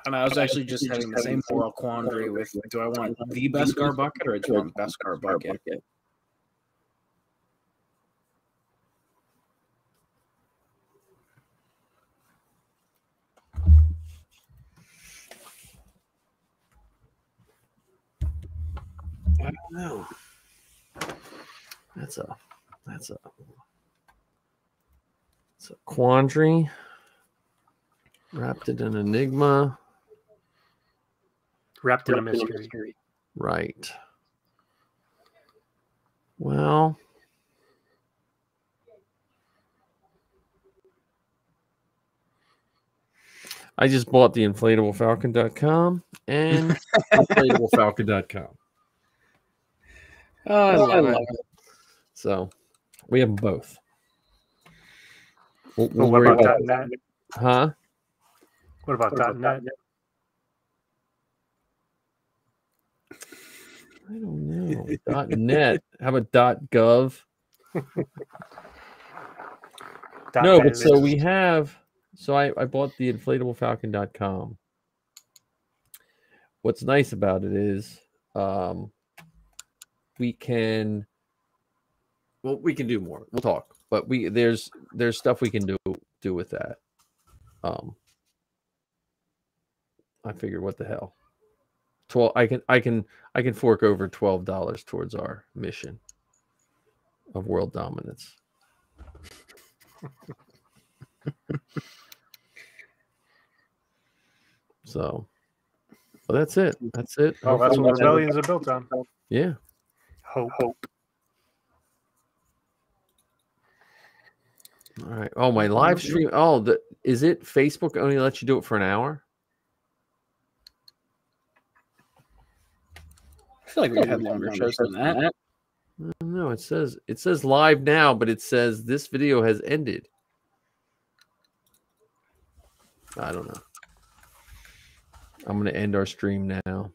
[SPEAKER 3] And I was actually just having the same moral quandary with, do I want the Beskar bucket or do I want Beskar bucket?
[SPEAKER 1] I don't know. That's a quandary wrapped in an enigma.
[SPEAKER 2] Wrapped in a mystery.
[SPEAKER 1] Right. Well, I just bought the inflatablefalcon.com and inflatablefalcon.com.
[SPEAKER 3] Oh, I love it.
[SPEAKER 1] So we have them both.
[SPEAKER 2] What about .net?
[SPEAKER 1] Huh?
[SPEAKER 2] What about .net?
[SPEAKER 1] I don't know. .net. How about .gov? No, but so we have. So I bought the inflatablefalcon.com. What's nice about it is we can do more. We'll talk, but there's stuff we can do with that. I figured, what the hell, 12. I can fork over $12 towards our mission of world dominance. So, well, that's it. That's it.
[SPEAKER 2] Oh, that's what rebellions are built on.
[SPEAKER 1] Yeah.
[SPEAKER 2] Hope.
[SPEAKER 1] All right. Oh, my live stream. Oh, is it Facebook only lets you do it for an hour?
[SPEAKER 3] feel like we've had longer shows than that.
[SPEAKER 1] No, it says live now, but it says this video has ended. I don't know. I'm going to end our stream now.